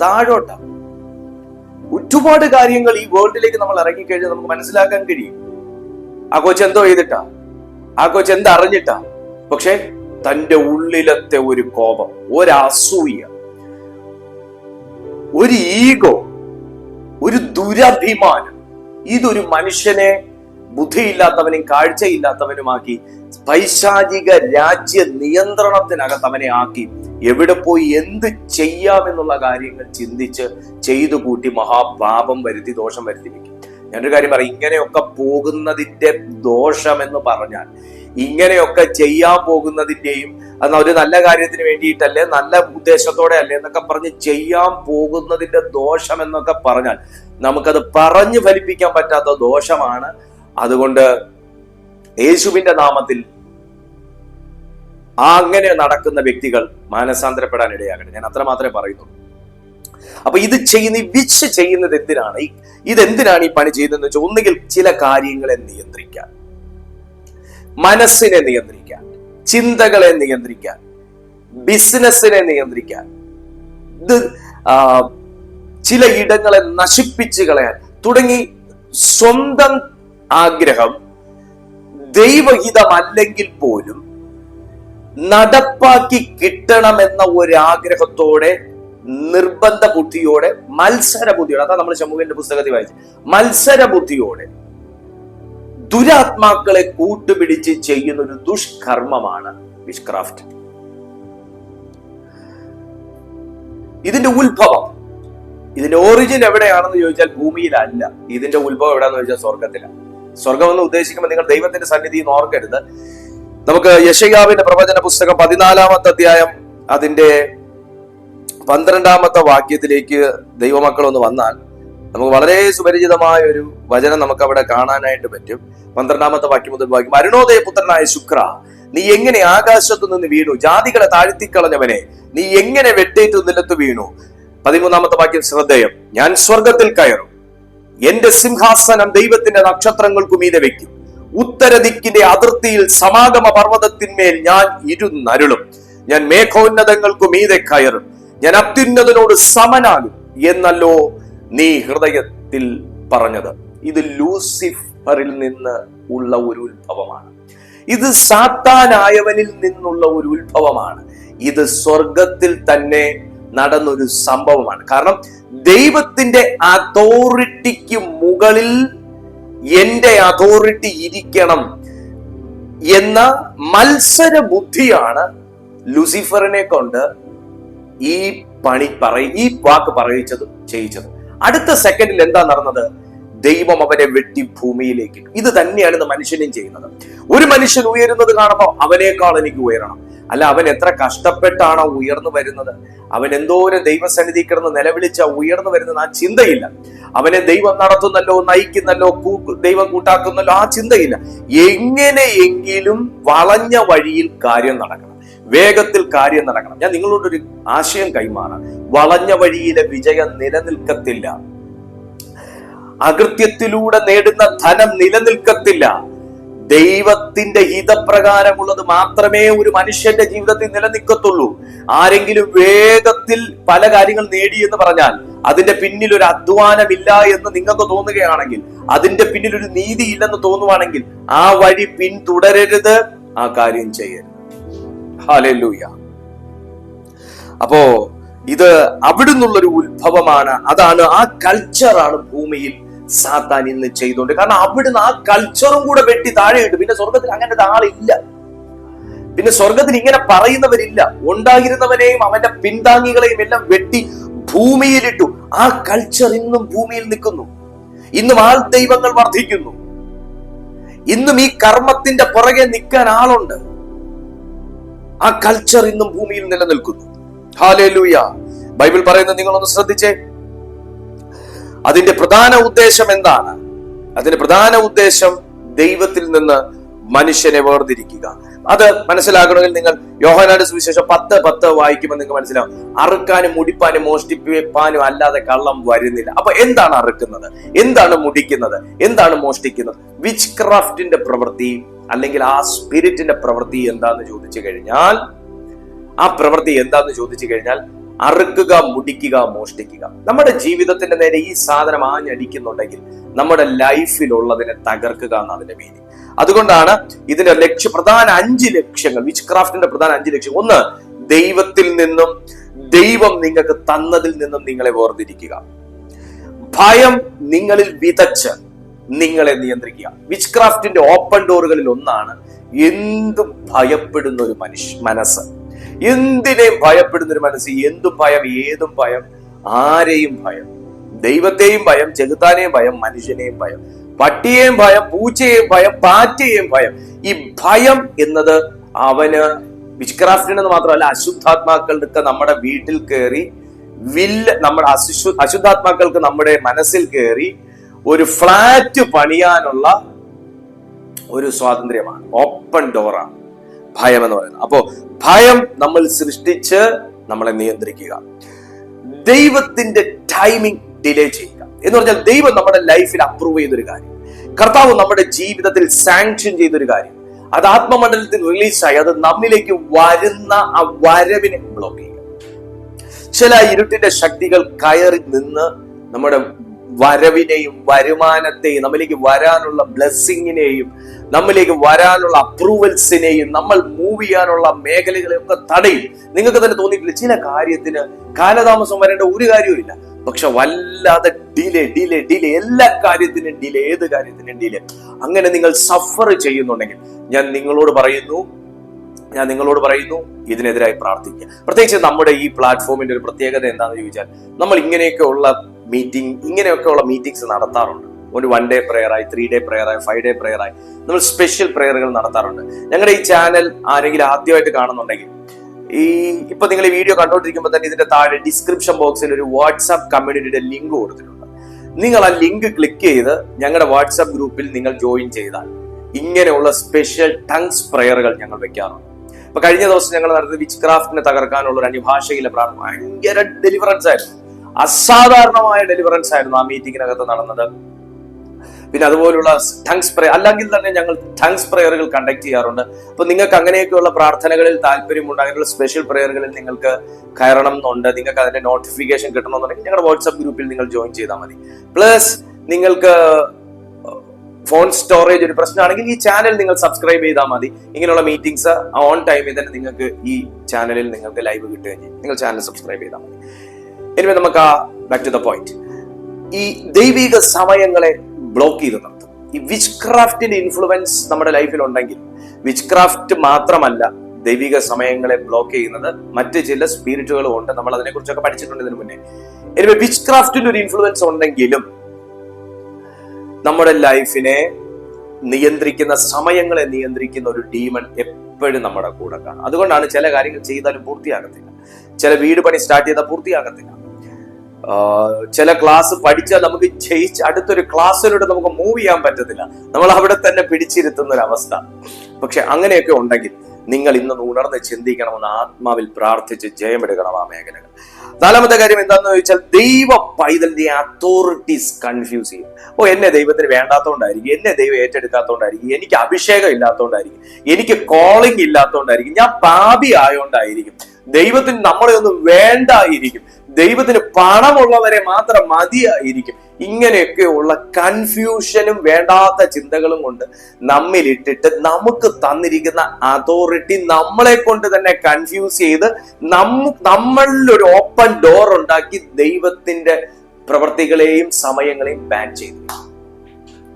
താഴോട്ടാ. ഒരുപാട് കാര്യങ്ങൾ ഈ വേൾഡിലേക്ക് നമ്മൾ ഇറങ്ങിക്കഴിഞ്ഞാൽ നമുക്ക് മനസ്സിലാക്കാൻ കഴിയും. ആ കൊച്ച് എന്തോ ചെയ്തിട്ടാ, ആ കൊച്ച് എന്തറിഞ്ഞിട്ടാ, പക്ഷെ തന്റെ ഉള്ളിലത്തെ ഒരു കോപം, ഒരു അസൂയ, ഒരു ഈഗോ, ഒരു ദുരഭിമാനം, ഇതൊരു മനുഷ്യനെ ബുദ്ധിയില്ലാത്തവനും കാഴ്ചയില്ലാത്തവനുമാക്കി പൈശാചിക രാജ്യ നിയന്ത്രണത്തിനകത്ത് അവനെ ആക്കി എവിടെ പോയി എന്ത് ചെയ്യാമെന്നുള്ള കാര്യങ്ങൾ ചിന്തിച്ച് ചെയ്തു കൂട്ടി മഹാപാപം വരുത്തി ദോഷം വരുത്തി വെക്കും. ഞാനൊരു കാര്യം പറയാം, ഇങ്ങനെയൊക്കെ പോകുന്നതിന്റെ ദോഷം എന്ന് പറഞ്ഞാൽ ഇങ്ങനെയൊക്കെ ചെയ്യാൻ പോകുന്നതിന്റെയും ഒരു നല്ല കാര്യത്തിന് വേണ്ടിയിട്ടല്ലേ, നല്ല ഉദ്ദേശത്തോടെ അല്ലേ എന്നൊക്കെ പറഞ്ഞ് ചെയ്യാൻ പോകുന്നതിന്റെ ദോഷം എന്നൊക്കെ പറഞ്ഞാൽ നമുക്കത് പറഞ്ഞു ഫലിപ്പിക്കാൻ പറ്റാത്ത ദോഷമാണ്. അതുകൊണ്ട് യേശുവിന്റെ നാമത്തിൽ അങ്ങനെ നടക്കുന്ന വ്യക്തികൾ മാനസാന്തരപ്പെടാൻ ഇടയാകട്ടെ. ഞാൻ അത്ര മാത്രമേ പറയുന്നുള്ളൂ. അപ്പൊ ഇത് ചെയ്യുന്നത് എന്തിനാണ്? ഇതെന്തിനാണ് ഈ പണി ചെയ്യുന്നതെന്ന് വെച്ചാൽ, ഒന്നുകിൽ ചില കാര്യങ്ങളെ നിയന്ത്രിക്കാൻ, മനസ്സിനെ നിയന്ത്രിക്കാൻ, ചിന്തകളെ നിയന്ത്രിക്കാൻ, ബിസിനസ്സിനെ നിയന്ത്രിക്കാൻ, ഇത് ചില ഇടങ്ങളെ നശിപ്പിച്ചു കളയാൻ തുടങ്ങി സ്വന്തം ആഗ്രഹം ദൈവഹിതമല്ലെങ്കിൽ പോലും നടപ്പാക്കി കിട്ടണമെന്ന ഒരാഗ്രഹത്തോടെ, നിർബന്ധ ബുദ്ധിയോടെ, മത്സര ബുദ്ധിയോടെ, അതാ നമ്മൾ ശമൂവേലിന്റെ പുസ്തകത്തിൽ വായിച്ചു, മത്സര ബുദ്ധിയോടെ ദുരാത്മാക്കളെ കൂട്ടുപിടിച്ച് ചെയ്യുന്ന ഒരു ദുഷ്കർമ്മമാണ് വിച്ച്ക്രാഫ്റ്റ്. ഇതിന്റെ ഉത്ഭവം, ഇതിന്റെ ഒറിജിൻ എവിടെയാണെന്ന് ചോദിച്ചാൽ ഭൂമിയിലല്ല. ഇതിന്റെ ഉത്ഭവം എവിടെയാണെന്ന് ചോദിച്ചാൽ സ്വർഗത്തിലാണ്. സ്വർഗം എന്ന് ഉദ്ദേശിക്കുമ്പോൾ നിങ്ങൾ ദൈവത്തിന്റെ സന്നിധി എന്ന് ഓർക്കരുത്. നമുക്ക് യെശയ്യാവിന്റെ പ്രവചന പുസ്തകം 14-ാമത്തെ അധ്യായം അതിന്റെ 12-ാമത്തെ വാക്യത്തിലേക്ക് ദൈവമക്കൾ ഒന്ന് വന്നാൽ നമുക്ക് വളരെ സുപരിചിതമായ ഒരു വചനം നമുക്ക് അവിടെ കാണാനായിട്ട് പറ്റും. 12-ാമത്തെ വാക്യം മുതൽ വായിക്കും. അരുണോദയ പുത്രനായ ശുക്ര, നീ എങ്ങനെ ആകാശത്തു നിന്ന് വീണു? ജാതികളെ താഴ്ത്തിക്കളഞ്ഞവനെ, നീ എങ്ങനെ വെട്ടേറ്റു നിലത്ത് വീണു? 13-ാമത്തെ വാക്യം ശ്രദ്ധേയം. ഞാൻ സ്വർഗത്തിൽ കയറും, എന്റെ സിംഹാസനം ദൈവത്തിന്റെ നക്ഷത്രങ്ങൾക്കു മീതെ വെക്കും. ഉത്തരദിക്കിന്റെ അതിർത്തിയിൽ സമാഗമ പർവ്വതത്തിന്മേൽ ഞാൻ ഇരുന്നരുളും. ഞാൻ മേഘോന്നതങ്ങൾക്കു മീതെ കയറും, ഞാൻ അത്യുന്നതനോട് സമനാകും എന്നല്ലോ നീ ഹൃദയത്തിൽ പറഞ്ഞത്. ഇത് ലൂസിഫറിൽ നിന്ന് ഉള്ള ഒരു ഉത്ഭവമാണ്. ഇത് സാത്താനായവനിൽ നിന്നുള്ള ഒരു ഉത്ഭവമാണ്. ഇത് സ്വർഗത്തിൽ തന്നെ നടന്നൊരു സംഭവമാണ്. കാരണം ദൈവത്തിന്റെ അതോറിറ്റിക്ക് മുകളിൽ എന്റെ അതോറിറ്റി ഇരിക്കണം എന്ന മത്സര ബുദ്ധിയാണ് ലൂസിഫറിനെ കൊണ്ട് ഈ വാക്ക് പറയിച്ചതും ചെയ്യിച്ചതും. അടുത്ത സെക്കൻഡിൽ എന്താ നടന്നത്? ദൈവം അവനെ വെട്ടി ഭൂമിയിലേക്ക്. ഇത് തന്നെയാണ് ഇന്ന് മനുഷ്യനും ചെയ്യുന്നത്. ഒരു മനുഷ്യൻ ഉയരുന്നത് കാണുമ്പോൾ അവനേക്കാൾ എനിക്ക് ഉയരണം. അല്ല, അവൻ എത്ര കഷ്ടപ്പെട്ടാണോ ഉയർന്നു വരുന്നത്, അവൻ എന്തോരം ദൈവസന്നിധി കിടന്ന് നിലവിളിച്ച ഉയർന്നു വരുന്നത്, ആ ചിന്തയില്ല. അവനെ ദൈവം നടത്തുന്നല്ലോ, നയിക്കുന്നല്ലോ, ദൈവം കൂട്ടാക്കുന്നല്ലോ, ആ ചിന്തയില്ല. എങ്ങനെയെങ്കിലും വളഞ്ഞ വഴിയിൽ കാര്യം നടക്കണം, വേഗത്തിൽ കാര്യം നടക്കണം. ഞാൻ നിങ്ങളോടൊരു ആശയം കൈമാറാം. വളഞ്ഞ വഴിയിലെ വിജയം നിലനിൽക്കത്തില്ല. അകൃത്യത്തിലൂടെ നേടുന്ന ധനം നിലനിൽക്കത്തില്ല. ദൈവത്തിന്റെ ഹിതപ്രകാരമുള്ളത് മാത്രമേ ഒരു മനുഷ്യന്റെ ജീവിതത്തിൽ നിലനിൽക്കത്തുള്ളൂ. ആരെങ്കിലും വേഗത്തിൽ പല കാര്യങ്ങൾ നേടി എന്ന് പറഞ്ഞാൽ അതിന്റെ പിന്നിൽ ഒരു അധ്വാനമില്ല എന്ന് നിങ്ങൾക്ക് തോന്നുകയാണെങ്കിൽ, അതിന്റെ പിന്നിൽ ഒരു നീതി ഇല്ലെന്ന് തോന്നുവാണെങ്കിൽ ആ വഴി പിന്തുടരരുത്, ആ കാര്യം ചെയ്യരുത്. ഹല്ലേലൂയ. അപ്പോ ഇത് അവിടുന്നുള്ളൊരു ഉത്ഭവമാണ്. അതാണ്, ആ കൾച്ചറാണ് ഭൂമിയിൽ സാത്താൻ ഇന്ന് ചെയ്തുകൊണ്ട്. കാരണം അവിടുന്ന് ആ കൾച്ചറും കൂടെ വെട്ടി താഴെ ഇട്ടു. പിന്നെ സ്വർഗത്തിൽ അങ്ങനത്തെ ആളില്ല. പിന്നെ സ്വർഗത്തിൽ ഇങ്ങനെ പറയുന്നവരില്ല. ഉണ്ടായിരുന്നവനെയും അവന്റെ പിന്താങ്ങികളെയും എല്ലാം വെട്ടി ഭൂമിയിലിട്ടു. ആ കൾച്ചർ ഇന്നും ഭൂമിയിൽ നിൽക്കുന്നു. ഇന്നും ആൾ ദൈവങ്ങൾ വർദ്ധിക്കുന്നു. ഇന്നും ഈ കർമ്മത്തിന്റെ പുറകെ നിൽക്കാൻ ആളുണ്ട്. ആ കൾച്ചർ ഇന്നും ഭൂമിയിൽ നിലനിൽക്കുന്നു. ഹല്ലേലൂയ. ബൈബിൾ പറയുന്നത് നിങ്ങളൊന്ന് ശ്രദ്ധിച്ചേ. അതിന്റെ പ്രധാന ഉദ്ദേശം എന്താണ്? അതിന്റെ പ്രധാന ഉദ്ദേശം ദൈവത്തിൽ നിന്ന് മനുഷ്യനെ വേർതിരിക്കുക. അത് മനസ്സിലാക്കണമെങ്കിൽ നിങ്ങൾ യോഹന്നാന്റെ സുവിശേഷം 10:10 വായിക്കുമ്പോൾ നിങ്ങൾക്ക് മനസ്സിലാവും. അറുക്കാനും മുടിപ്പാനും മോഷ്ടിപ്പാനും അല്ലാതെ കള്ളം വരുന്നില്ല. അപ്പൊ എന്താണ് അറുക്കുന്നത്? എന്താണ് മുടിക്കുന്നത്? എന്താണ് മോഷ്ടിക്കുന്നത്? വിച്ച് ക്രാഫ്റ്റിന്റെ പ്രവൃത്തി അല്ലെങ്കിൽ ആ സ്പിരിറ്റിന്റെ പ്രവൃത്തി എന്താന്ന് ചോദിച്ചു കഴിഞ്ഞാൽ, ആ പ്രവൃത്തി എന്താന്ന് ചോദിച്ചു കഴിഞ്ഞാൽ അറുക്കുക, മുടിക്കുക, മോഷ്ടിക്കുക. നമ്മുടെ ജീവിതത്തിന്റെ നേരെ ഈ സാധനം ആഞ്ഞടിക്കുന്നുണ്ടെങ്കിൽ നമ്മുടെ ലൈഫിലുള്ളതിനെ തകർക്കുക എന്നാണ് അതിന്റെ മീനിങ്. അതുകൊണ്ടാണ് ഇതിന്റെ പ്രധാന 5 ലക്ഷ്യങ്ങൾ, വിച്ച് ക്രാഫ്റ്റിന്റെ പ്രധാന 5 ലക്ഷ്യം. ഒന്ന്, ദൈവത്തിൽ നിന്നും, ദൈവം നിങ്ങൾക്ക് തന്നതിൽ നിന്നും നിങ്ങളെ വേർതിരിക്കുക. ഭയം നിങ്ങളിൽ വിതച്ച് നിങ്ങളെ നിയന്ത്രിക്കുക. വിച്ച് ക്രാഫ്റ്റിന്റെ ഓപ്പൺ ഡോറുകളിൽ ഒന്നാണ് എന്തും ഭയപ്പെടുന്ന ഒരു മനസ്സ്. എന്തിനേയും ഭയപ്പെടുന്ന ഒരു മനസ്സ്. എന്തും ഭയം, ഏതും ഭയം, ആരെയും ഭയം, ദൈവത്തെയും ഭയം, ചെകുത്താനെയും ഭയം, മനുഷ്യനെയും ഭയം. പട്ടിയെയും ഭയം, പൂച്ചയെയും ഭയം, പാറ്റയെയും ഭയം. ഈ ഭയം എന്നത് അവന് വിച്ച്ക്രാഫ്റ്റിനെന്ന് മാത്രമല്ല, അശുദ്ധാത്മാക്കൾക്ക് നമ്മുടെ വീട്ടിൽ കയറി നമ്മുടെ അശുദ്ധാത്മാക്കൾക്ക് നമ്മുടെ മനസ്സിൽ കയറി ഒരു ഫ്ലാറ്റ് പണിയാനുള്ള ഒരു സ്വാതന്ത്ര്യമാണ്, ഓപ്പൺ ഡോറാണ് ഭയം എന്ന് പറയുന്നത്. അപ്പോ ഭയം നമ്മൾ സൃഷ്ടിച്ച് നമ്മളെ നിയന്ത്രിക്കുക. ദൈവത്തിന്റെ ടൈമിംഗ് ഡിലേ ചെയ്യുക എന്ന് പറഞ്ഞാൽ, ദൈവം നമ്മുടെ ലൈഫിൽ അപ്രൂവ് ചെയ്തൊരു കാര്യം, കർത്താവ് നമ്മുടെ ജീവിതത്തിൽ സാങ്ഷൻ ചെയ്തൊരു കാര്യം, അത് ആത്മമണ്ഡലത്തിൽ റിലീസായി അത് നമ്മിലേക്ക് വരുന്ന ആ വരവിനെ ബ്ലോക്ക് ചെയ്യുക. ചില ഇരുട്ടിന്റെ ശക്തികൾ കയറി നിന്ന് നമ്മുടെ വരവിനെയും വരുമാനത്തെയും നമ്മിലേക്ക് വരാനുള്ള ബ്ലെസ്സിങ്ങിനെയും നമ്മിലേക്ക് വരാനുള്ള അപ്രൂവൽസിനെയും നമ്മൾ മൂവ് ചെയ്യാനുള്ള മേഖലകളെയൊക്കെ തടയും. നിങ്ങൾക്ക് തന്നെ തോന്നിയിട്ടില്ല, ചില കാര്യത്തിന് കാലതാമസം വരേണ്ട ഒരു കാര്യവും ഇല്ല, പക്ഷെ വല്ലാതെ ഡിലേ ഡിലേ ഡിലേ, എല്ലാ കാര്യത്തിനും ഡിലേ, ഏത് കാര്യത്തിനും ഡിലേ. അങ്ങനെ നിങ്ങൾ സഫർ ചെയ്യുന്നുണ്ടെങ്കിൽ ഞാൻ നിങ്ങളോട് പറയുന്നു ഇതിനെതിരായി പ്രാർത്ഥിക്കുക. പ്രത്യേകിച്ച് നമ്മുടെ ഈ പ്ലാറ്റ്ഫോമിന്റെ ഒരു പ്രത്യേകത എന്താണെന്ന് ചോദിച്ചാൽ, നമ്മൾ ഇങ്ങനെയൊക്കെയുള്ള മീറ്റിംഗ്സ് നടത്താറുണ്ട്. ഒരു 1 ഡേ പ്രെയറായി, 3 ഡേ പ്രെയറായി, 5 ഡേ പ്രെയറായി നമ്മൾ സ്പെഷ്യൽ പ്രെയറുകൾ നടത്താറുണ്ട്. ഞങ്ങളുടെ ഈ ചാനൽ ആരെങ്കിലും ആദ്യമായിട്ട് കാണുന്നുണ്ടെങ്കിൽ, ഇപ്പൊ നിങ്ങൾ ഈ വീഡിയോ കണ്ടോണ്ടിരിക്കുമ്പോൾ തന്നെ ഇതിന്റെ താഴെ ഡിസ്ക്രിപ്ഷൻ ബോക്സിൽ ഒരു വാട്സാപ്പ് കമ്മ്യൂണിറ്റിയുടെ ലിങ്ക് കൊടുത്തിട്ടുണ്ട്. നിങ്ങൾ ആ ലിങ്ക് ക്ലിക്ക് ചെയ്ത് ഞങ്ങളുടെ വാട്സാപ്പ് ഗ്രൂപ്പിൽ നിങ്ങൾ ജോയിൻ ചെയ്താൽ ഇങ്ങനെയുള്ള സ്പെഷ്യൽ ടങ്സ് പ്രെയറുകൾ ഞങ്ങൾ വെക്കാറുണ്ട്. ഇപ്പൊ കഴിഞ്ഞ ദിവസം ഞങ്ങൾ നടത്തിയത് വിച്ച്ക്രാഫ്റ്റിനെ തകർക്കാനുള്ള ഒരു അന്യഭാഷയിലെ പ്രാർത്ഥന, ഭയങ്കര ഡെലിവറൻസ് ആയിരുന്നു, അസാധാരണമായ ഡെലിവറൻസ് ആയിരുന്നു ആ മീറ്റിംഗിനകത്ത് നടന്നത്. പിന്നെ അതുപോലുള്ള ടങ്സ് പ്രെയർ, അല്ലെങ്കിൽ തന്നെ ഞങ്ങൾ ടങ്സ് പ്രെയറുകൾ കണ്ടക്ട് ചെയ്യാറുണ്ട്. അപ്പൊ നിങ്ങൾക്ക് അങ്ങനെയൊക്കെയുള്ള പ്രാർത്ഥനകളിൽ താല്പര്യമുണ്ട്, അങ്ങനെയുള്ള സ്പെഷ്യൽ പ്രെയറുകളിൽ നിങ്ങൾക്ക് കയറണം എന്നുണ്ട്, നിങ്ങൾക്ക് അതിന്റെ നോട്ടിഫിക്കേഷൻ കിട്ടണമെന്നുണ്ടെങ്കിൽ ഞങ്ങളുടെ വാട്സ്ആപ്പ് ഗ്രൂപ്പിൽ നിങ്ങൾ ജോയിൻ ചെയ്താൽ മതി. പ്ലസ് നിങ്ങൾക്ക് ഫോൺ സ്റ്റോറേജ് ഒരു പ്രശ്നമാണെങ്കിൽ ഈ ചാനൽ നിങ്ങൾ സബ്സ്ക്രൈബ് ചെയ്താൽ മതി. ഇങ്ങനെയുള്ള മീറ്റിംഗ്സ് ഓൺ ടൈമിൽ തന്നെ നിങ്ങൾക്ക് ഈ ചാനലിൽ നിങ്ങൾക്ക് ലൈവ് കിട്ടുകയും ചെയ്യും. നിങ്ങൾ ചാനൽ സബ്സ്ക്രൈബ് ചെയ്താൽ മതി. ഇനി നമുക്ക് ബാക്ക് ടു ദ പോയിന്റ്. ഈ ദൈവിക സമയങ്ങളെ ബ്ലോക്ക് ചെയ്ത് നിർത്തും. ഈ വിച്ച്ക്രാഫ്റ്റിന്റെ ഇൻഫ്ലുവൻസ് നമ്മുടെ ലൈഫിൽ ഉണ്ടെങ്കിൽ, വിച്ച്ക്രാഫ്റ്റ് മാത്രമല്ല ദൈവിക സമയങ്ങളെ ബ്ലോക്ക് ചെയ്യുന്നത്, മറ്റ് ചില സ്പിരിറ്റുകളും ഉണ്ട്. നമ്മൾ അതിനെ കുറിച്ചൊക്കെ പഠിച്ചിട്ടുണ്ട് ഇതിനു മുന്നേ. ഇനി വിച്ച്ക്രാഫ്റ്റിന്റെ ഒരു ഇൻഫ്ലുവൻസ് ഉണ്ടെങ്കിലും നമ്മുടെ ലൈഫിനെ നിയന്ത്രിക്കുന്ന, സമയങ്ങളെ നിയന്ത്രിക്കുന്ന ഒരു ഡീമൺ എപ്പോഴും നമ്മുടെ കൂടെ കാണും. അതുകൊണ്ടാണ് ചില കാര്യങ്ങൾ ചെയ്താലും പൂർത്തിയാകത്തില്ല, ചില വീട് പണി സ്റ്റാർട്ട് ചെയ്താൽ പൂർത്തിയാകത്തില്ല, ചില ക്ലാസ് പഠിച്ചാൽ നമുക്ക് ജയിച്ച് അടുത്തൊരു ക്ലാസ്സിലൂടെ നമുക്ക് മൂവ് ചെയ്യാൻ പറ്റത്തില്ല, നമ്മൾ അവിടെ തന്നെ പിടിച്ചിരുത്തുന്ന ഒരു അവസ്ഥ. പക്ഷെ അങ്ങനെയൊക്കെ ഉണ്ടെങ്കിൽ നിങ്ങൾ ഇന്ന് ഉണർന്ന് ചിന്തിക്കണമെന്ന് ആത്മാവിൽ പ്രാർത്ഥിച്ച് ജയമെടുക്കണം ആ മേഖലകൾ. 4-മത്തെ കാര്യം എന്താണെന്ന് ചോദിച്ചാൽ, ദൈവ പൈതലിന്റെ അതോറിറ്റീസ് കൺഫ്യൂസ് ചെയ്യും. എന്നെ ദൈവത്തിന് വേണ്ടാത്തോണ്ടായിരിക്കും, എന്നെ ദൈവം ഏറ്റെടുക്കാത്തോണ്ടായിരിക്കും, എനിക്ക് അഭിഷേകം ഇല്ലാത്തോണ്ടായിരിക്കും, എനിക്ക് കോളിംഗ് ഇല്ലാത്തോണ്ടായിരിക്കും, ഞാൻ പാപി ആയോണ്ടായിരിക്കും, ദൈവത്തിന് നമ്മളെ ഒന്നും വേണ്ടായിരിക്കും, ദൈവത്തിന് പണമുള്ളവരെ മാത്രം മതിയായിരിക്കും. ഇങ്ങനെയൊക്കെയുള്ള കൺഫ്യൂഷനും വേണ്ടാത്ത ചിന്തകളും കൊണ്ട് നമ്മിലിട്ടിട്ട് നമുക്ക് തന്നിരിക്കുന്ന അതോറിറ്റി നമ്മളെ കൊണ്ട് തന്നെ കൺഫ്യൂസ് ചെയ്ത് നമ്മളിൽ ഒരു ഓപ്പൺ ഡോർ ഉണ്ടാക്കി ദൈവത്തിന്റെ പ്രവർത്തികളെയും സമയങ്ങളെയും ബാൻ ചെയ്തു.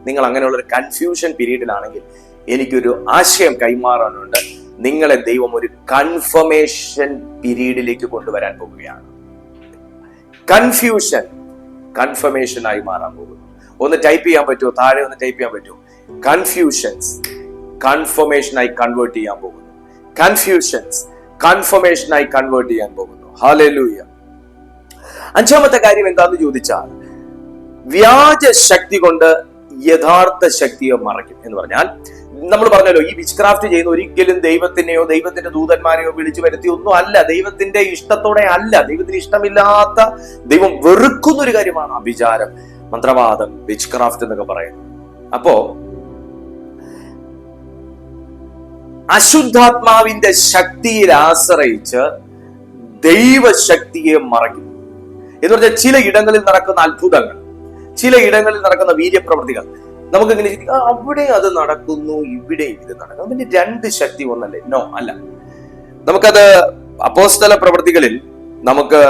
നിങ്ങൾ അങ്ങനെയുള്ള ഒരു കൺഫ്യൂഷൻ പീരീഡിലാണെങ്കിൽ എനിക്കൊരു ആശയം കൈമാറാനുണ്ട്. നിങ്ങളെ ദൈവം ഒരു കൺഫർമേഷൻ പീരീഡിലേക്ക് കൊണ്ടുവരാൻ പോവുകയാണ്. കൺഫർമേഷൻ ആയി മാറാൻ പോകുന്നു. ഒന്ന് ടൈപ്പ് ചെയ്യാൻ പറ്റുമോ? താഴെ ഒന്ന് ടൈപ്പ് ചെയ്യാൻ പറ്റുമോ? കൺഫ്യൂഷൻസ് കൺഫർമേഷനായി കൺവേർട്ട് ചെയ്യാൻ പോകുന്നു. കൺഫർമേഷനായി കൺവേർട്ട് ചെയ്യാൻ പോകുന്നു. ഹല്ലേലൂയ. 5-മത്തെ കാര്യം എന്താന്ന് ചോദിച്ചാൽ, വ്യാജ ശക്തി കൊണ്ട് യഥാർത്ഥ ശക്തിയെ മറയ്ക്കും എന്ന് പറഞ്ഞാൽ, നമ്മൾ പറഞ്ഞല്ലോ, ഈ വിച്ച്ക്രാഫ്റ്റ് ചെയ്യുന്ന ഒരിക്കലും ദൈവത്തിനെയോ ദൈവത്തിന്റെ ദൂതന്മാരെയോ വിളിച്ചു വരുത്തി ഒന്നും അല്ല, ദൈവത്തിന്റെ ഇഷ്ടത്തോടെ അല്ല, ദൈവത്തിന് ഇഷ്ടമില്ലാത്ത, ദൈവം വെറുക്കുന്ന ഒരു കാര്യമാണ് അഭിചാരം, മന്ത്രവാദം, വിച്ച്ക്രാഫ്റ്റ് എന്നൊക്കെ പറയുന്നത്. അപ്പോ അശുദ്ധാത്മാവിന്റെ ശക്തിയിൽ ആശ്രയിച്ച് ദൈവശക്തിയെ മറയ്ക്കും എന്ന് പറഞ്ഞാൽ, ചില ഇടങ്ങളിൽ നടക്കുന്ന അത്ഭുതങ്ങൾ, ചില ഇടങ്ങളിൽ നടക്കുന്ന വീര്യപ്രവൃത്തികൾ നമുക്ക് ഇങ്ങനെ അവിടെ അത് നടക്കുന്നു, ഇവിടെ ഇത് നടക്കുന്നു, അതിന്റെ 2 ശക്തി ഒന്നല്ലേ? നോ, അല്ല. നമുക്കത് അപ്പോസ്തല പ്രവൃത്തികളിൽ നമുക്ക്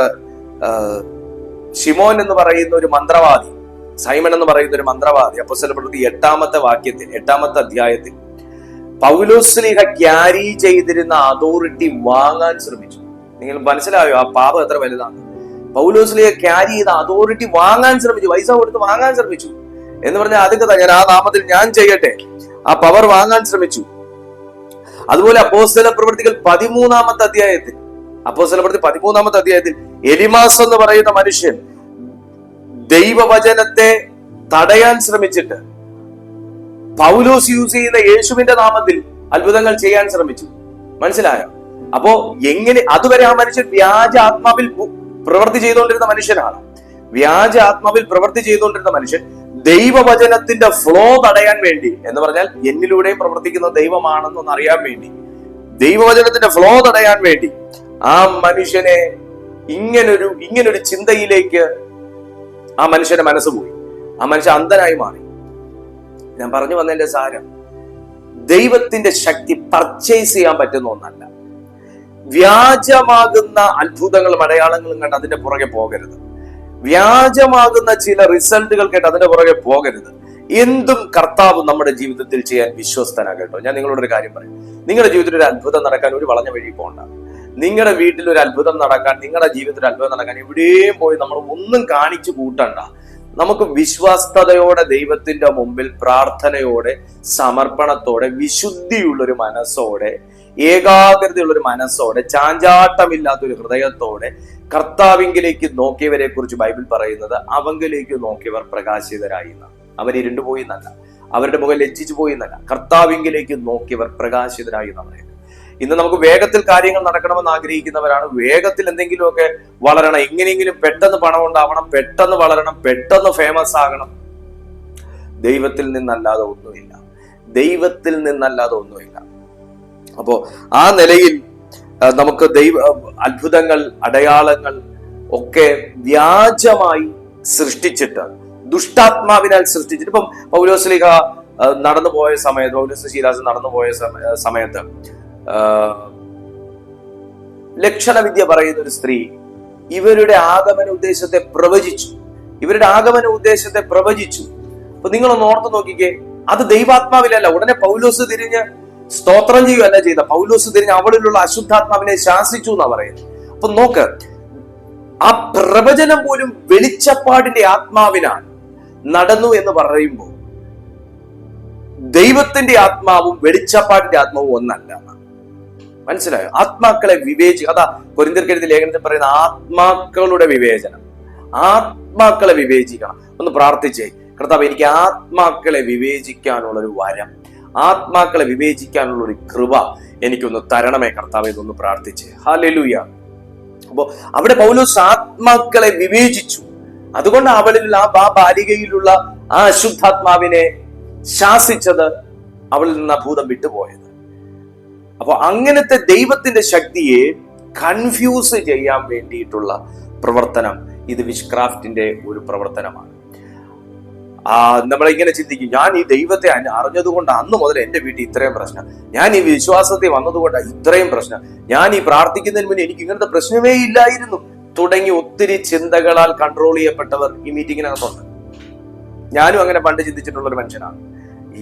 ശിമോൻ എന്ന് പറയുന്ന ഒരു മന്ത്രവാദി, സൈമൺ എന്ന് പറയുന്ന ഒരു മന്ത്രവാദി, അപ്പോസ്തല പ്രവൃത്തി 8-ാമത്തെ അധ്യായത്തിൽ പൗലോസ്ലീഹ ക്യാരി ചെയ്തിരുന്ന അതോറിറ്റി വാങ്ങാൻ ശ്രമിച്ചു. നിങ്ങൾ മനസ്സിലായോ ആ പാപം എത്ര വലുതാണ്? പൗലോസ്ലീഹ ക്യാരി ചെയ്ത അതോറിറ്റി വാങ്ങാൻ ശ്രമിച്ചു, പൈസ കൊടുത്ത് വാങ്ങാൻ ശ്രമിച്ചു. എന്ന് പറഞ്ഞാൽ അതൊക്കെ ഞാൻ ആ നാമത്തിൽ ഞാൻ ചെയ്യട്ടെ, ആ പവർ വാങ്ങാൻ ശ്രമിച്ചു. അതുപോലെ അപ്പോസ്തല പ്രവൃത്തികൾ 13-ാമത്തെ അധ്യായത്തിൽ, അപ്പോസ്തല പ്രവൃത്തി 13-ാമത്തെ അധ്യായത്തിൽ എലിമാസ് എന്ന് പറയുന്ന മനുഷ്യൻ ദൈവവചനത്തെ തടയാൻ ശ്രമിച്ചിട്ട് പൗലോസ് യൂസ് ചെയ്യുന്ന യേശുവിന്റെ നാമത്തിൽ അത്ഭുതങ്ങൾ ചെയ്യാൻ ശ്രമിച്ചു. മനസ്സിലായോ? അപ്പോ എങ്ങനെ അതുവരെ ആ മനുഷ്യൻ വ്യാജ ആത്മാവിൽ പ്രവൃത്തി ചെയ്തുകൊണ്ടിരുന്ന മനുഷ്യനാണ്. വ്യാജ ആത്മാവിൽ പ്രവൃത്തി ചെയ്തുകൊണ്ടിരുന്ന മനുഷ്യൻ ദൈവവചനത്തിന്റെ ഫ്ലോ തടയാൻ വേണ്ടി, എന്ന് പറഞ്ഞാൽ എന്നിലൂടെ പ്രവർത്തിക്കുന്ന ദൈവമാണെന്നൊന്ന് അറിയാൻ വേണ്ടി, ദൈവവചനത്തിന്റെ ഫ്ലോ തടയാൻ വേണ്ടി ആ മനുഷ്യനെ ഇങ്ങനൊരു ചിന്തയിലേക്ക് ആ മനുഷ്യന്റെ മനസ്സ് പോയി. ആ മനുഷ്യൻ അന്ധനായി മാറി. ഞാൻ പറഞ്ഞു വന്നതിന്റെ സാരം, ദൈവത്തിന്റെ ശക്തി പർച്ചേസ് ചെയ്യാൻ പറ്റുന്ന ഒന്നല്ല. വ്യാജമാകുന്ന അത്ഭുതങ്ങളും അടയാളങ്ങളും കണ്ട് അതിന്റെ പുറകെ പോകരുത്. വ്യാജമാകുന്ന ചില റിസൾട്ടുകൾ കേട്ട് അതിന്റെ പുറകെ പോകരുത്. എന്തും കർത്താവ് നമ്മുടെ ജീവിതത്തിൽ ചെയ്യാൻ വിശ്വസ്തനാകട്ടോ. ഞാൻ നിങ്ങളോടൊരു കാര്യം പറയും, നിങ്ങളുടെ ജീവിതത്തിൽ ഒരു അത്ഭുതം നടക്കാൻ ഒരു വളഞ്ഞ വഴി പോകണ്ട. നിങ്ങളുടെ വീട്ടിൽ ഒരു അത്ഭുതം നടക്കാൻ, നിങ്ങളുടെ ജീവിതത്തിൽ അത്ഭുതം നടക്കാൻ എവിടെയും പോയി നമ്മൾ ഒന്നും കാണിച്ചു കൂട്ടണ്ട. നമുക്ക് വിശ്വസ്തയോടെ ദൈവത്തിന്റെ മുമ്പിൽ പ്രാർത്ഥനയോടെ, സമർപ്പണത്തോടെ, വിശുദ്ധിയുള്ളൊരു മനസ്സോടെ, ഏകാഗ്രതയുള്ളൊരു മനസ്സോടെ, ചാഞ്ചാട്ടമില്ലാത്തൊരു ഹൃദയത്തോടെ കർത്താവിങ്കിലേക്ക് നോക്കിയവരെ കുറിച്ച് ബൈബിൾ പറയുന്നത് അവങ്കിലേക്ക് നോക്കിയവർ പ്രകാശിതരായി എന്നാണ്. അവരിരുണ്ടുപോയി എന്നല്ല, അവരുടെ മുഖം ലജ്ജിച്ചു പോയി എന്നല്ല, കർത്താവിങ്കിലേക്ക് നോക്കിയവർ പ്രകാശിതരായി എന്നാണ് പറയുന്നത്. ഇന്ന് നമുക്ക് വേഗത്തിൽ കാര്യങ്ങൾ നടക്കണമെന്ന് ആഗ്രഹിക്കുന്നവരാണ്. വേഗത്തിൽ എന്തെങ്കിലുമൊക്കെ വളരണം, എങ്ങനെയെങ്കിലും പെട്ടെന്ന് പണം ഉണ്ടാവണം, പെട്ടെന്ന് വളരണം, പെട്ടെന്ന് ഫേമസ് ആകണം. ദൈവത്തിൽ നിന്നല്ലാതെ ഒന്നുമില്ല, ദൈവത്തിൽ നിന്നല്ലാതെ ഒന്നുമില്ല. അപ്പോ ആ നിലയിൽ നമുക്ക് അത്ഭുതങ്ങൾ, അടയാളങ്ങൾ ഒക്കെ വ്യാജമായി സൃഷ്ടിച്ചിട്ട്, ദുഷ്ടാത്മാവിനാൽ സൃഷ്ടിച്ചിട്ട്, ഇപ്പം പൗലോസ്ലീഹ നടന്നുപോയ സമയത്ത്, പൗലോസ് ശീലാസ് നടന്നുപോയ സമയത്ത് ലക്ഷണവിദ്യ പറയുന്ന ഒരു സ്ത്രീ ഇവരുടെ ആഗമന ഉദ്ദേശത്തെ പ്രവചിച്ചു. അപ്പൊ നിങ്ങളൊന്ന് ഓർത്ത് നോക്കിക്കേ, അത് ദൈവാത്മാവിലല്ല. ഉടനെ പൗലോസ് തിരിഞ്ഞ് സ്തോത്രം ചെയ്യുകയല്ല ചെയ്ത, പൗലോസ് തിരിഞ്ഞ് അവളിലുള്ള അശുദ്ധാത്മാവിനെ ശാസിച്ചു എന്നാ പറയുന്നത്. അപ്പൊ നോക്ക്, ആ പ്രവചനം പോലും വെളിച്ചപ്പാടിന്റെ ആത്മാവിനാണ് നടന്നു എന്ന് പറയുമ്പോൾ ദൈവത്തിന്റെ ആത്മാവും വെളിച്ചപ്പാടിന്റെ ആത്മാവും ഒന്നല്ല. മനസ്സിലായോ? ആത്മാക്കളെ അതാ കൊരിന്ത്യർക്കെഴുതിയ ലേഖനത്തിൽ പറയുന്ന ആത്മാക്കളുടെ വിവേചനം. ആത്മാക്കളെ വിവേചിക്കണം. ഒന്ന് പ്രാർത്ഥിച്ചേ, കർത്താവ് എനിക്ക് ആത്മാക്കളെ വിവേചിക്കാനുള്ളൊരു വരം, ആത്മാക്കളെ വിവേചിക്കാനുള്ള ഒരു കൃപ എനിക്കൊന്ന് തരണമേ കർത്താവേ എന്നൊന്ന് പ്രാർത്ഥിച്ചേ. ഹല്ലേലൂയ. അപ്പോ അവിടെ പൗലോസ് ആത്മാക്കളെ വിവേചിച്ചു. അതുകൊണ്ട് അവളിൽ ആ ബാലികയിലുള്ള ആ അശുദ്ധാത്മാവിനെ ശാസിച്ചത്, അവളിൽ നിന്ന് ഭൂതം വിട്ടുപോയത്. അപ്പൊ അങ്ങനത്തെ ദൈവത്തിന്റെ ശക്തിയെ കൺഫ്യൂസ് ചെയ്യാൻ വേണ്ടിയിട്ടുള്ള പ്രവർത്തനം, ഇത് വിഷ്ക്രാഫ്റ്റിന്റെ ഒരു പ്രവർത്തനമാണ്. നമ്മളിങ്ങനെ ചിന്തിക്കും, ഞാൻ ഈ ദൈവത്തെ അറിഞ്ഞതുകൊണ്ട് അന്ന് മുതൽ എന്റെ വീട്ടിൽ ഇത്രയും പ്രശ്നം, ഞാൻ ഈ വിശ്വാസത്തെ വന്നതുകൊണ്ട് ഇത്രയും പ്രശ്നം, ഞാൻ ഈ പ്രാർത്ഥിക്കുന്നതിന് മുന്നേ എനിക്ക് ഇങ്ങനത്തെ പ്രശ്നമേ ഇല്ലായിരുന്നു തുടങ്ങി ഒത്തിരി ചിന്തകളാൽ കൺട്രോൾ ചെയ്യപ്പെട്ടവർ ഈ മീറ്റിങ്ങിനകത്തുണ്ട്. ഞാനും അങ്ങനെ പണ്ട് ചിന്തിച്ചിട്ടുള്ള ഒരു മനുഷ്യനാണ്.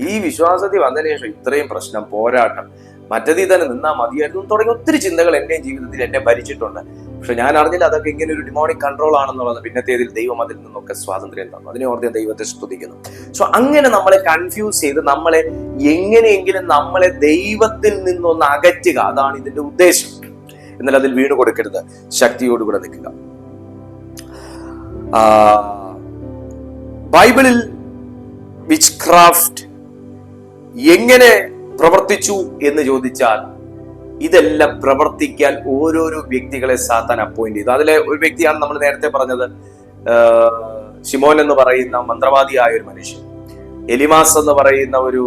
ഈ വിശ്വാസത്തിൽ വന്നതിന് ശേഷം ഇത്രയും പ്രശ്നം, പോരാട്ടം, മറ്റേതിൽ തന്നെ നിന്നാ മതിയായിരുന്നു തുടങ്ങി ഒത്തിരി ചിന്തകൾ എന്റെയും ജീവിതത്തിൽ എന്നെ ഭരിച്ചിട്ടുണ്ട്. പക്ഷെ ഞാൻ അറിഞ്ഞില്ല അതൊക്കെ ഇങ്ങനെ ഒരു ഡിമോണിക് കൺട്രോൾ ആണെന്നുള്ളത്. പിന്നത്തേതിൽ ദൈവം അതിൽ നിന്നൊക്കെ സ്വാതന്ത്ര്യം തന്നു. അതിനെ ഓർത്ത് ദൈവത്തെ സ്തുതിക്കുന്നു. സോ അങ്ങനെ നമ്മളെ കൺഫ്യൂസ് ചെയ്ത് നമ്മളെ എങ്ങനെയെങ്കിലും നമ്മളെ ദൈവത്തിൽ നിന്നൊന്ന് അകറ്റുക, അതാണ് ഇതിന്റെ ഉദ്ദേശം. എന്നാൽ അതിൽ വീണു കൊടുക്കരുത്, ശക്തിയോടുകൂടെ നിൽക്കുക. ബൈബിളിൽ വിച്ച്ക്രാഫ്റ്റ് എങ്ങനെ പ്രവർത്തിച്ചു എന്ന് ചോദിച്ചാൽ, ഇതെല്ലാം പ്രവർത്തിക്കാൻ ഓരോരോ വ്യക്തികളെ സാത്താൻ അപ്പോയിന്റ് ചെയ്തു. അതിലെ ഒരു വ്യക്തിയാണ് നമ്മൾ നേരത്തെ പറഞ്ഞത്, ശിമോൻ എന്ന് പറയുന്ന മന്ത്രവാദിയായ ഒരു മനുഷ്യൻ, എലിമാസ് എന്ന് പറയുന്ന ഒരു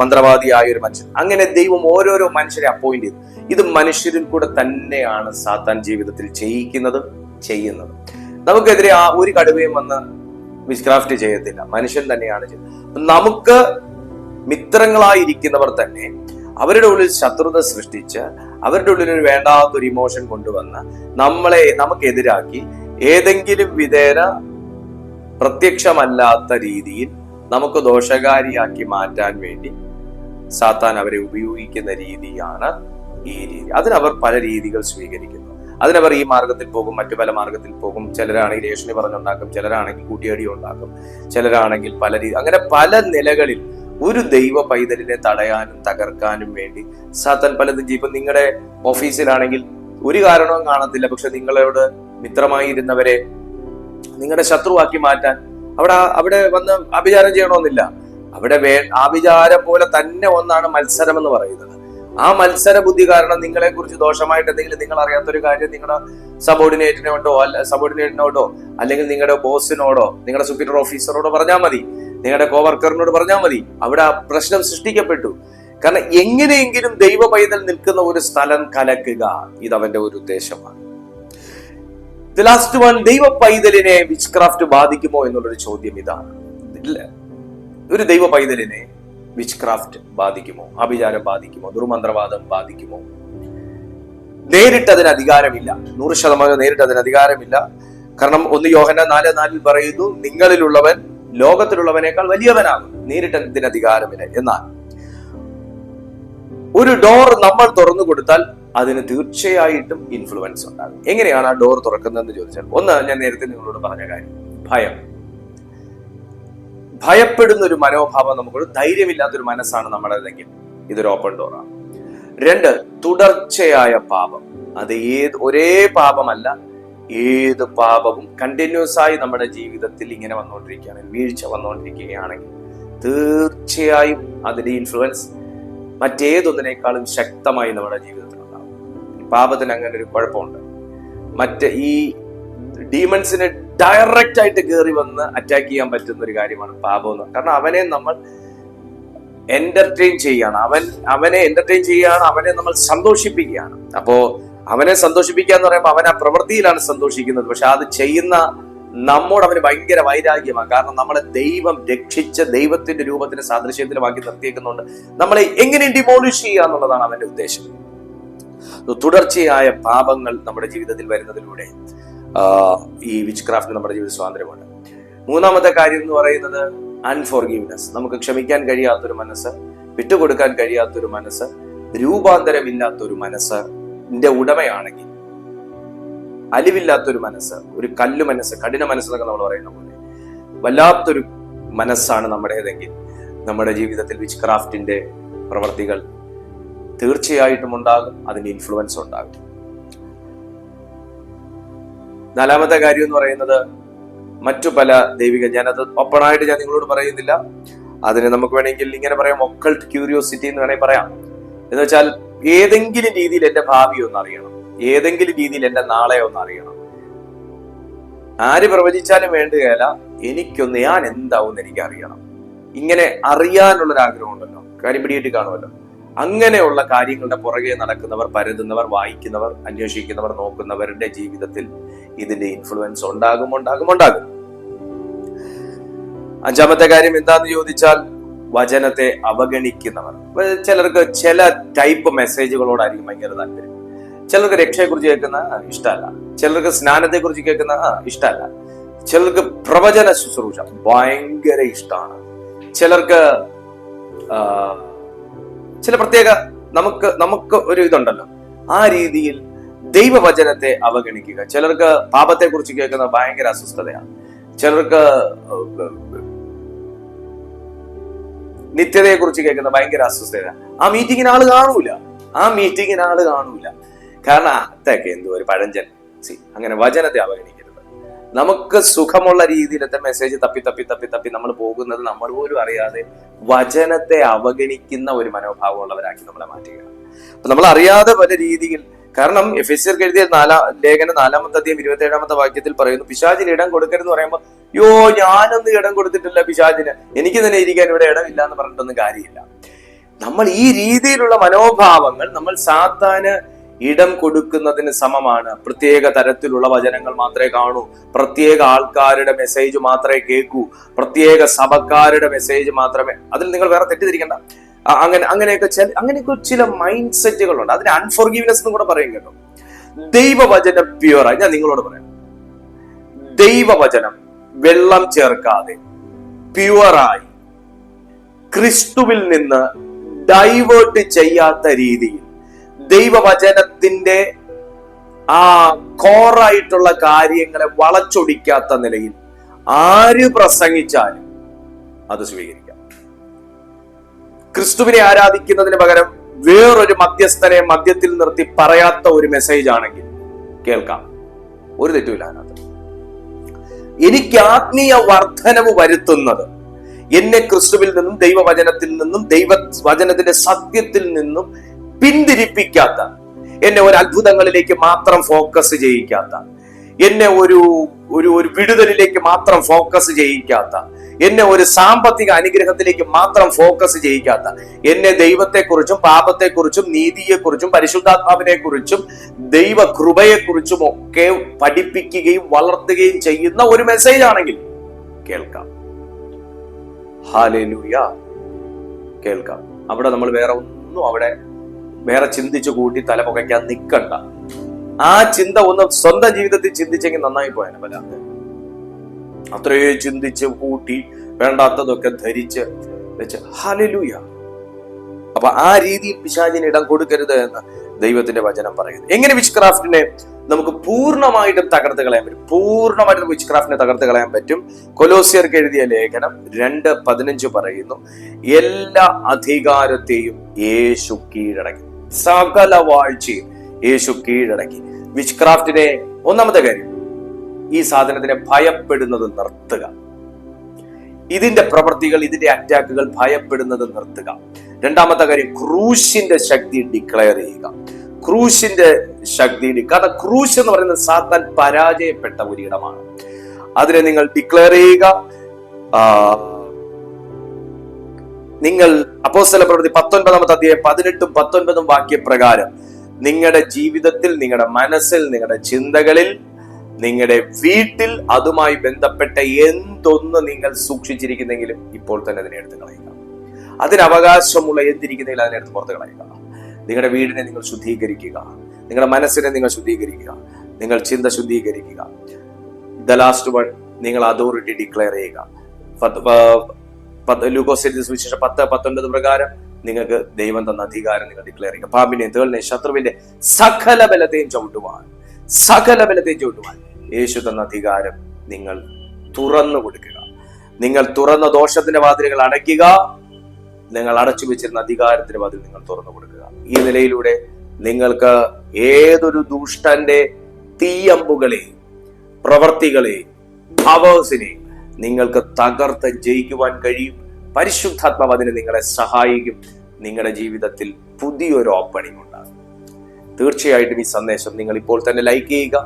മന്ത്രവാദിയായ ഒരു മനുഷ്യൻ. അങ്ങനെ ദൈവം ഓരോരോ മനുഷ്യരെ അപ്പോയിന്റ് ചെയ്തു. ഇത് മനുഷ്യരിൽ കൂടെ തന്നെയാണ് സാത്താൻ ജീവിതത്തിൽ ചെയ്യുന്നത്. നമുക്കെതിരെ ഒരു കടുവയും വന്ന് വിച്ച്ക്രാഫ്റ്റ് ചെയ്യത്തില്ല, മനുഷ്യൻ തന്നെയാണ് ചെയ്യുന്നത്. നമുക്ക് മിത്രങ്ങളായിരിക്കുന്നവർ തന്നെ അവരുടെ ഉള്ളിൽ ശത്രുത സൃഷ്ടിച്ച്, അവരുടെ ഉള്ളിൽ ഒരു വേണ്ടാത്തൊരു ഇമോഷൻ കൊണ്ടുവന്ന് നമുക്കെതിരാക്കി ഏതെങ്കിലും വിധേന പ്രത്യക്ഷമല്ലാത്ത രീതിയിൽ നമുക്ക് ദോഷകാരിയാക്കി മാറ്റാൻ വേണ്ടി സാത്താൻ അവരെ ഉപയോഗിക്കുന്ന രീതിയാണ് ഈ രീതി. അതിനവർ പല രീതികൾ സ്വീകരിക്കുന്നു. അതിനവർ ഈ മാർഗത്തിൽ പോകും, മറ്റു പല മാർഗത്തിൽ പോകും. ചിലരാണെങ്കിൽ ഏഷണി പറഞ്ഞുണ്ടാക്കും, ചിലരാണെങ്കിൽ കൂട്ടിയടി ഉണ്ടാക്കും, ചിലരാണെങ്കിൽ പല അങ്ങനെ പല നിലകളിൽ ഒരു ദൈവ പൈതലിനെ തടയാനും തകർക്കാനും വേണ്ടി സാത്താൻ പലതും ചെയ്യും. ഇപ്പൊ നിങ്ങളുടെ ഓഫീസിലാണെങ്കിൽ ഒരു കാരണവും കാണത്തില്ല, പക്ഷെ നിങ്ങളോട് മിത്രമായി ഇരുന്നവരെ നിങ്ങളുടെ ശത്രുവാക്കി മാറ്റാൻ അവിടെ വന്ന് ആഭിചാരം ചെയ്യണമെന്നില്ല. അവിടെ ആഭിചാരം പോലെ തന്നെ ഒന്നാണ് മത്സരം എന്ന് പറയുന്നത്. ആ മത്സര ബുദ്ധി കാരണം നിങ്ങളെ കുറിച്ച് ദോഷമായിട്ട് എന്തെങ്കിലും നിങ്ങൾ അറിയാത്തൊരു കാര്യം നിങ്ങളുടെ സബോർഡിനേറ്റിനോടോ അല്ലെങ്കിൽ നിങ്ങളുടെ ബോസിനോടോ നിങ്ങളുടെ സുപ്പീരിയർ ഓഫീസറോടോ പറഞ്ഞാൽ മതി, നിങ്ങളുടെ കോവർക്കറിനോട് പറഞ്ഞാൽ മതി. അവിടെ ആ പ്രശ്നം സൃഷ്ടിക്കപ്പെട്ടു. കാരണം എങ്ങനെയെങ്കിലും ദൈവ പൈതൽ നിൽക്കുന്ന ഒരു സ്ഥലം കലക്കുക, ഇതവന്റെ ഒരു ഉദ്ദേശമാണ്. ദി ലാസ്റ്റ് വൺ, ദൈവ പൈതലിനെ വിച്ച് ക്രാഫ്റ്റ് ബാധിക്കുമോ എന്നുള്ളൊരു ചോദ്യം ഇതാണ്. ഒരു ദൈവ പൈതലിനെ വിച്ച് ക്രാഫ്റ്റ് ബാധിക്കുമോ, ആഭിചാരം ബാധിക്കുമോ, ദുർമന്ത്രവാദം ബാധിക്കുമോ? നേരിട്ട് അതിന് അധികാരമില്ല, 100% നേരിട്ട് അതിന് അധികാരമില്ല. കാരണം 1 യോഹന്നാൻ 4:4 പറയുന്നു, നിങ്ങളിലുള്ളവൻ ലോകത്തിലുള്ളവനേക്കാൾ വലിയവനാകും. നേരിട്ട് അതിന് അധികാരമില്ല. എന്നാൽ ഒരു ഡോർ നമ്മൾ തുറന്നു കൊടുത്താൽ അതിന് തീർച്ചയായിട്ടും ഇൻഫ്ലുവൻസ് ഉണ്ടാകും. എങ്ങനെയാണ് ആ ഡോർ തുറക്കുന്നതെന്ന് ചോദിച്ചാൽ, ഒന്ന് ഞാൻ നേരത്തെ നിങ്ങളോട് പറഞ്ഞ കാര്യം, ഭയം. ഭയപ്പെടുന്ന ഒരു മനോഭാവം, നമുക്കൊരു ധൈര്യമില്ലാത്തൊരു മനസ്സാണ് നമ്മുടേതെങ്കിൽ ഇതൊരു ഓപ്പൺ ഡോറാണ്. 2, തുടർച്ചയായ പാപം. അത് ഒരേ പാപമല്ല, ഏത് പാപവും കണ്ടിന്യൂസ് ആയി നമ്മുടെ ജീവിതത്തിൽ ഇങ്ങനെ വന്നുകൊണ്ടിരിക്കുകയാണെങ്കിൽ, വീഴ്ച വന്നുകൊണ്ടിരിക്കുകയാണെങ്കിൽ തീർച്ചയായും അതിന്റെ ഇൻഫ്ലുവൻസ് മറ്റേതൊന്നിനേക്കാളും ശക്തമായി നമ്മുടെ ജീവിതത്തിൽ ഉണ്ടാകും. പാപത്തിന് അങ്ങനെ ഒരു കുഴപ്പമുണ്ട്. ഈ ഡീമൺസിനെ ഡയറക്റ്റ് ആയിട്ട് കയറി വന്ന് അറ്റാക്ക് ചെയ്യാൻ പറ്റുന്ന ഒരു കാര്യമാണ് പാപം എന്ന്. കാരണം അവനെ നമ്മൾ എന്റർടൈൻ ചെയ്യാണ്, അവനെ എന്റർടൈൻ ചെയ്യുകയാണ്, അവനെ നമ്മൾ സന്തോഷിപ്പിക്കുകയാണ്. അപ്പോ അവനെ സന്തോഷിപ്പിക്കുക എന്ന് പറയുമ്പോൾ അവൻ ആ പ്രവൃത്തിയിലാണ് സന്തോഷിക്കുന്നത്. പക്ഷെ അത് ചെയ്യുന്ന നമ്മോട് അവന് ഭയങ്കര വൈരാഗ്യമാണ്. കാരണം നമ്മളെ ദൈവം രക്ഷിച്ച ദൈവത്തിന്റെ രൂപത്തിന് സാദൃശ്യത്തിലുമാക്കി നിർത്തിയേക്കുന്നുണ്ട്. നമ്മളെ എങ്ങനെ ഡിമോളിഷ് ചെയ്യുക എന്നുള്ളതാണ് അവന്റെ ഉദ്ദേശം. തുടർച്ചയായ പാപങ്ങൾ നമ്മുടെ ജീവിതത്തിൽ വരുന്നതിലൂടെ ഈ വിച്ച് ക്രാഫ്റ്റിന് നമ്മുടെ ജീവിത സ്വാതന്ത്ര്യമുണ്ട്. 3ാമത്തെ കാര്യം എന്ന് പറയുന്നത് അൺഫോർഗീവ്നെസ്. നമുക്ക് ക്ഷമിക്കാൻ കഴിയാത്തൊരു മനസ്സ്, വിട്ടുകൊടുക്കാൻ കഴിയാത്തൊരു മനസ്സ്, രൂപാന്തരമില്ലാത്തൊരു മനസ്സിന്റെ ഉടമയാണെങ്കിൽ, അലിവില്ലാത്തൊരു മനസ്സ്, ഒരു കല്ല് മനസ്സ്, കഠിന മനസ്സെന്നൊക്കെ നമ്മൾ പറയുന്ന പോലെ വല്ലാത്തൊരു മനസ്സാണ് നമ്മുടേതെങ്കിൽ നമ്മുടെ ജീവിതത്തിൽ വിച്ച് ക്രാഫ്റ്റിന്റെ പ്രവർത്തികൾ തീർച്ചയായിട്ടും ഉണ്ടാകും, അതിന്റെ ഇൻഫ്ലുവൻസ് ഉണ്ടാകും. 4ാമത്തെ കാര്യം എന്ന് പറയുന്നത് മറ്റു പല ദൈവിക, ഞാനത് ഓപ്പണായിട്ട് ഞാൻ നിങ്ങളോട് പറയുന്നില്ല, അതിന് നമുക്ക് വേണമെങ്കിൽ ഇങ്ങനെ പറയാം, ഒക്കൾട്ട് ക്യൂരിയോസിറ്റി എന്ന് വേണമെങ്കിൽ പറയാം. എന്ന് വെച്ചാൽ ഏതെങ്കിലും രീതിയിൽ എന്റെ ഭാവി ഒന്ന് അറിയണം, ഏതെങ്കിലും രീതിയിൽ എന്റെ നാളെ ഒന്ന് അറിയണം. ആര് പ്രവചിച്ചാലും വേണ്ടുകയല്ല, എനിക്കൊന്ന് ഞാൻ എന്താവും എനിക്ക് അറിയണം. ഇങ്ങനെ അറിയാനുള്ളൊരാഗ്രഹം ഉണ്ടല്ലോ, കാര്യം പിടിയിട്ട് കാണുമല്ലോ. അങ്ങനെയുള്ള കാര്യങ്ങളുടെ പുറകെ നടക്കുന്നവർ, പരതുന്നവർ, വായിക്കുന്നവർ, അന്വേഷിക്കുന്നവർ, നോക്കുന്നവരുടെ ജീവിതത്തിൽ ഇതിന്റെ ഇൻഫ്ലുവൻസ് ഉണ്ടാകും. 5ാമത്തെ കാര്യം എന്താന്ന് ചോദിച്ചാൽ വചനത്തെ അവഗണിക്കുന്നവർ. ചിലർക്ക് ചില ടൈപ്പ് മെസ്സേജുകളോടായിരിക്കും ഭയങ്കര താല്പര്യം. ചിലർക്ക് രക്ഷയെക്കുറിച്ച് കേൾക്കുന്ന ഇഷ്ടമല്ല, ചിലർക്ക് സ്നാനത്തെ കുറിച്ച് കേൾക്കുന്ന ഇഷ്ടമല്ല, ചിലർക്ക് പ്രവചന ശുശ്രൂഷ ഭയങ്കര ഇഷ്ടമാണ്, ചിലർക്ക് ചില പ്രത്യേക നമുക്ക് ഒരു ഇതുണ്ടല്ലോ. ആ രീതിയിൽ ദൈവവചനത്തെ അവഗണിക്കുക. ചിലർക്ക് പാപത്തെ കുറിച്ച് കേൾക്കുന്ന ഭയങ്കര അസ്വസ്ഥതയാണ്, ചിലർക്ക് നിത്യതയെ കുറിച്ച് കേൾക്കുന്ന ഭയങ്കര അസ്വസ്ഥതയാണ്. ആ മീറ്റിങ്ങിന് ആള് കാണൂല. കാരണം അതൊക്കെ എന്തോ ഒരു പഴഞ്ചൻ. അങ്ങനെ വചനത്തെ അവഗണിക്കരുത്. നമുക്ക് സുഖമുള്ള രീതിയിലത്തെ മെസ്സേജ് തപ്പി നമ്മൾ പോകുന്നത് നമ്മൾ പോലും അറിയാതെ വചനത്തെ അവഗണിക്കുന്ന ഒരു മനോഭാവമുള്ളവരാക്കി നമ്മളെ മാറ്റുകയാണ്. അപ്പൊ നമ്മൾ അറിയാതെ പല രീതിയിൽ, കാരണം എഫെസ്യർക്ക് എഴുതിയ 4-ാമത്തെ അധ്യായം 27-ാമത്തെ വാക്യത്തിൽ പറയുന്നു, പിശാചിന് ഇടം കൊടുക്കരുതെന്ന് പറയുമ്പോൾ, ഞാനൊന്നും ഇടം കൊടുത്തിട്ടില്ല പിശാചിന്, എനിക്ക് തന്നെ ഇരിക്കാൻ ഇവിടെ ഇടമില്ല എന്ന് പറഞ്ഞിട്ടൊന്നും കാര്യമില്ല. നമ്മൾ ഈ രീതിയിലുള്ള മനോഭാവങ്ങൾ നമ്മൾ സാത്താന് ഇടം കൊടുക്കുന്നതിന് സമമാണ്. പ്രത്യേക തരത്തിലുള്ള വചനങ്ങൾ മാത്രമേ കാണൂ, പ്രത്യേക ആൾക്കാരുടെ മെസ്സേജ് മാത്രമേ കേൾക്കൂ, പ്രത്യേക സഭക്കാരുടെ മെസ്സേജ് മാത്രമേ. അതിൽ നിങ്ങൾ വേറെ തെറ്റിദ്ധരിക്കണ്ട. അങ്ങനെയൊക്കെ ചില മൈൻഡ് സെറ്റുകളുണ്ട്. അതിന് അൺഫോർഗീവ്നെസ് എന്നും കൂടെ പറയും കേട്ടോ. ദൈവവചനം പ്യുവറായി, ഞാൻ നിങ്ങളോട് പറയാം, ദൈവവചനം വെള്ളം ചേർക്കാതെ പ്യുവറായി ക്രിസ്തുവിൽ നിന്ന് ഡൈവേർട്ട് ചെയ്യാത്ത രീതിയിൽ ദൈവവചനത്തിന്റെ ആ കോറായിട്ടുള്ള കാര്യങ്ങളെ വളച്ചൊടിക്കാത്ത നിലയിൽ ആര് പ്രസംഗിച്ചാലും അത് സ്വീകരിക്കാം. ക്രിസ്തുവിനെ ആരാധിക്കുന്നതിന് പകരം വേറൊരു മധ്യസ്ഥനെ മധ്യത്തിൽ നിർത്തി പറയാത്ത ഒരു മെസ്സേജ് ആണെങ്കിൽ കേൾക്കാം, ഒരു തെറ്റുമില്ല അതിനകത്ത്. എനിക്ക് ആത്മീയ വർധനവ് വരുത്തുന്നത് എന്നെ ക്രിസ്തുവിൽ നിന്നും ദൈവവചനത്തിൽ നിന്നും ദൈവവചനത്തിന്റെ സത്യത്തിൽ നിന്നും പിന്തിരിപ്പിക്കാത്ത, എന്നെ ഒരു അത്ഭുതങ്ങളിലേക്ക് മാത്രം ഫോക്കസ് ചെയ്യിക്കാത്ത, എന്നെ ഒരു വിടുതലിലേക്ക് മാത്രം ഫോക്കസ് ചെയ്യിക്കാത്ത, എന്നെ ഒരു സാമ്പത്തിക അനുഗ്രഹത്തിലേക്ക് മാത്രം ഫോക്കസ് ചെയ്യിക്കാത്ത, എന്നെ ദൈവത്തെക്കുറിച്ചും പാപത്തെക്കുറിച്ചും നീതിയെക്കുറിച്ചും പരിശുദ്ധാത്മാവിനെ കുറിച്ചും ദൈവകൃപയെക്കുറിച്ചും ഒക്കെ പഠിപ്പിക്കുകയും വളർത്തുകയും ചെയ്യുന്ന ഒരു മെസ്സേജ് ആണെങ്കിൽ കേൾക്കാം. ഹല്ലേലൂയ, കേൾക്കാം. അവിടെ നമ്മൾ വേറെ ചിന്തിച്ചു കൂട്ടി തല പുകയ്ക്കാൻ നിൽക്കണ്ട. ആ ചിന്ത ഒന്ന് സ്വന്തം ജീവിതത്തിൽ ചിന്തിച്ചെങ്കിൽ നന്നായി പോയാലും വല്ലാതെ അത്രയേ ചിന്തിച്ച് കൂട്ടി വേണ്ടാത്തതൊക്കെ ധരിച്ച് വെച്ച്. ഹല്ലേലൂയ. അപ്പൊ ആ രീതിയിൽ പിശാചിന് ഇടം കൊടുക്കരുത് എന്ന് ദൈവത്തിന്റെ വചനം പറയുന്നു. എങ്ങനെ വിച്ച് ക്രാഫ്റ്റിനെ നമുക്ക് പൂർണ്ണമായിട്ടും തകർത്ത് കളയാൻ പറ്റും? പൂർണ്ണമായിട്ടും വിച്ച് ക്രാഫ്റ്റിനെ തകർത്ത് കളയാൻ പറ്റും. കൊലോസ്യർക്ക് എഴുതിയ ലേഖനം 2:15 പറയുന്നു, എല്ലാ അധികാരത്തെയും യേശു കീഴടക്കി, സകല വാഴ്ചയും യേശു കീഴടക്കി. വിച്ച് ക്രാഫ്റ്റിനെ ഒന്നാമത്തെ കാര്യം, ഈ സാധനത്തിനെ ഭയപ്പെടുന്നത് നിർത്തുക. ഇതിന്റെ പ്രവൃത്തികൾ, ഇതിന്റെ അറ്റാക്കുകൾ ഭയപ്പെടുന്നത് നിർത്തുക. രണ്ടാമത്തെ കാര്യം, ക്രൂശിന്റെ ശക്തി ഡിക്ലെയർ ചെയ്യുക. ക്രൂശിന്റെ ശക്തി, കാരണം ക്രൂശ് എന്ന് പറയുന്നത് സാത്താൻ പരാജയപ്പെട്ട ഒരിടമാണ്. അതിനെ നിങ്ങൾ ഡിക്ലെയർ ചെയ്യുക. നിങ്ങൾ അപ്പോസ്തലപ്രവൃത്തി 19-ാമത്തെ അധ്യായം 18-ഉം 19-ഉം വാക്യപ്രകാരം നിങ്ങളുടെ ജീവിതത്തിൽ, നിങ്ങളുടെ മനസ്സിൽ, നിങ്ങളുടെ ചിന്തകളിൽ, നിങ്ങളുടെ വീട്ടിൽ അതുമായി ബന്ധപ്പെട്ട എന്തൊന്ന് നിങ്ങൾ സൂക്ഷിച്ചിരിക്കുന്നെങ്കിലും ഇപ്പോൾ തന്നെ അതിനെ എടുത്ത് കളയുക. അതിന് അവകാശമുള്ള എന്തിരിക്കുന്നെങ്കിലും അതിനെടുത്ത് പുറത്ത് കളയുക. നിങ്ങളുടെ വീടിനെ നിങ്ങൾ ശുദ്ധീകരിക്കുക, നിങ്ങളുടെ മനസ്സിനെ നിങ്ങൾ ശുദ്ധീകരിക്കുക, നിങ്ങൾ ചിന്ത ശുദ്ധീകരിക്കുക. ദ ലാസ്റ്റ് വൺ, നിങ്ങൾ അതോറിറ്റി ഡിക്ലെയർ ചെയ്യുക. ലൂക്കോസ് സുവിശേഷം 10:19 പ്രകാരം നിങ്ങൾക്ക് ദൈവം തന്ന അധികാരം നിങ്ങൾ ഡിക്ലെയർ ചെയ്യുക. പാമ്പിനെയും തേളിനെയും ശത്രുവിന്റെ സകല ബലത്തെയും ചവിട്ടുവാൻ യേശു തന്ന അധികാരം നിങ്ങൾ തുറന്നു കൊടുക്കുക. നിങ്ങൾ തുറന്ന ദോഷത്തിന്റെ വാതിലുകൾ അടയ്ക്കുക. നിങ്ങൾ അടച്ചു വെച്ചിരുന്ന അധികാരത്തിന്റെ വാതിൽ നിങ്ങൾ തുറന്നു കൊടുക്കുക. ഈ നിലയിലൂടെ നിങ്ങൾക്ക് ഏതൊരു ദുഷ്ടന്റെ തീയമ്പുകളെയും പ്രവർത്തികളെയും പവേഴ്സിനെയും നിങ്ങൾക്ക് തകർത്ത് ജയിക്കുവാൻ കഴിയും. പരിശുദ്ധാത്മാവ് അതിന് നിങ്ങളെ സഹായിക്കും. നിങ്ങളുടെ ജീവിതത്തിൽ പുതിയൊരു ഓപ്പണിംഗ് ഉണ്ടാകും. തീർച്ചയായിട്ടും ഈ സന്ദേശം നിങ്ങൾ ഇപ്പോൾ തന്നെ ലൈക്ക് ചെയ്യുക.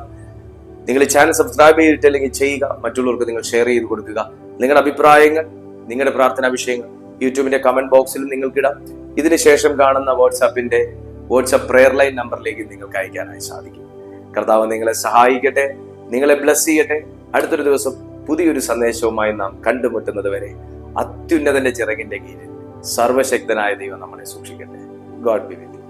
നിങ്ങൾ ചാനൽ സബ്സ്ക്രൈബ് ചെയ്തിട്ടില്ലെങ്കിൽ ചെയ്യുക. മറ്റുള്ളവർക്ക് നിങ്ങൾ ഷെയർ ചെയ്ത് കൊടുക്കുക. നിങ്ങളുടെ അഭിപ്രായങ്ങൾ, നിങ്ങളുടെ പ്രാർത്ഥനാ വിഷയങ്ങൾ യൂട്യൂബിന്റെ കമന്റ് ബോക്സിൽ നിങ്ങൾക്കിടാം. ഇതിനുശേഷം കാണുന്ന വാട്സ്ആപ്പ് പ്രെയർ ലൈൻ നമ്പറിലേക്ക് നിങ്ങൾക്ക് അയക്കാനായി സാധിക്കും. കർത്താവ് നിങ്ങളെ സഹായിക്കട്ടെ, നിങ്ങളെ ബ്ലസ് ചെയ്യട്ടെ. അടുത്തൊരു ദിവസം പുതിയൊരു സന്ദേശവുമായി നാം കണ്ടുമുട്ടുന്നത് വരെ അത്യുന്നതന്റെ ചിറകിന്റെ കീഴിൽ സർവശക്തനായ ദൈവം നമ്മളെ സൂക്ഷിക്കട്ടെ. God be with U.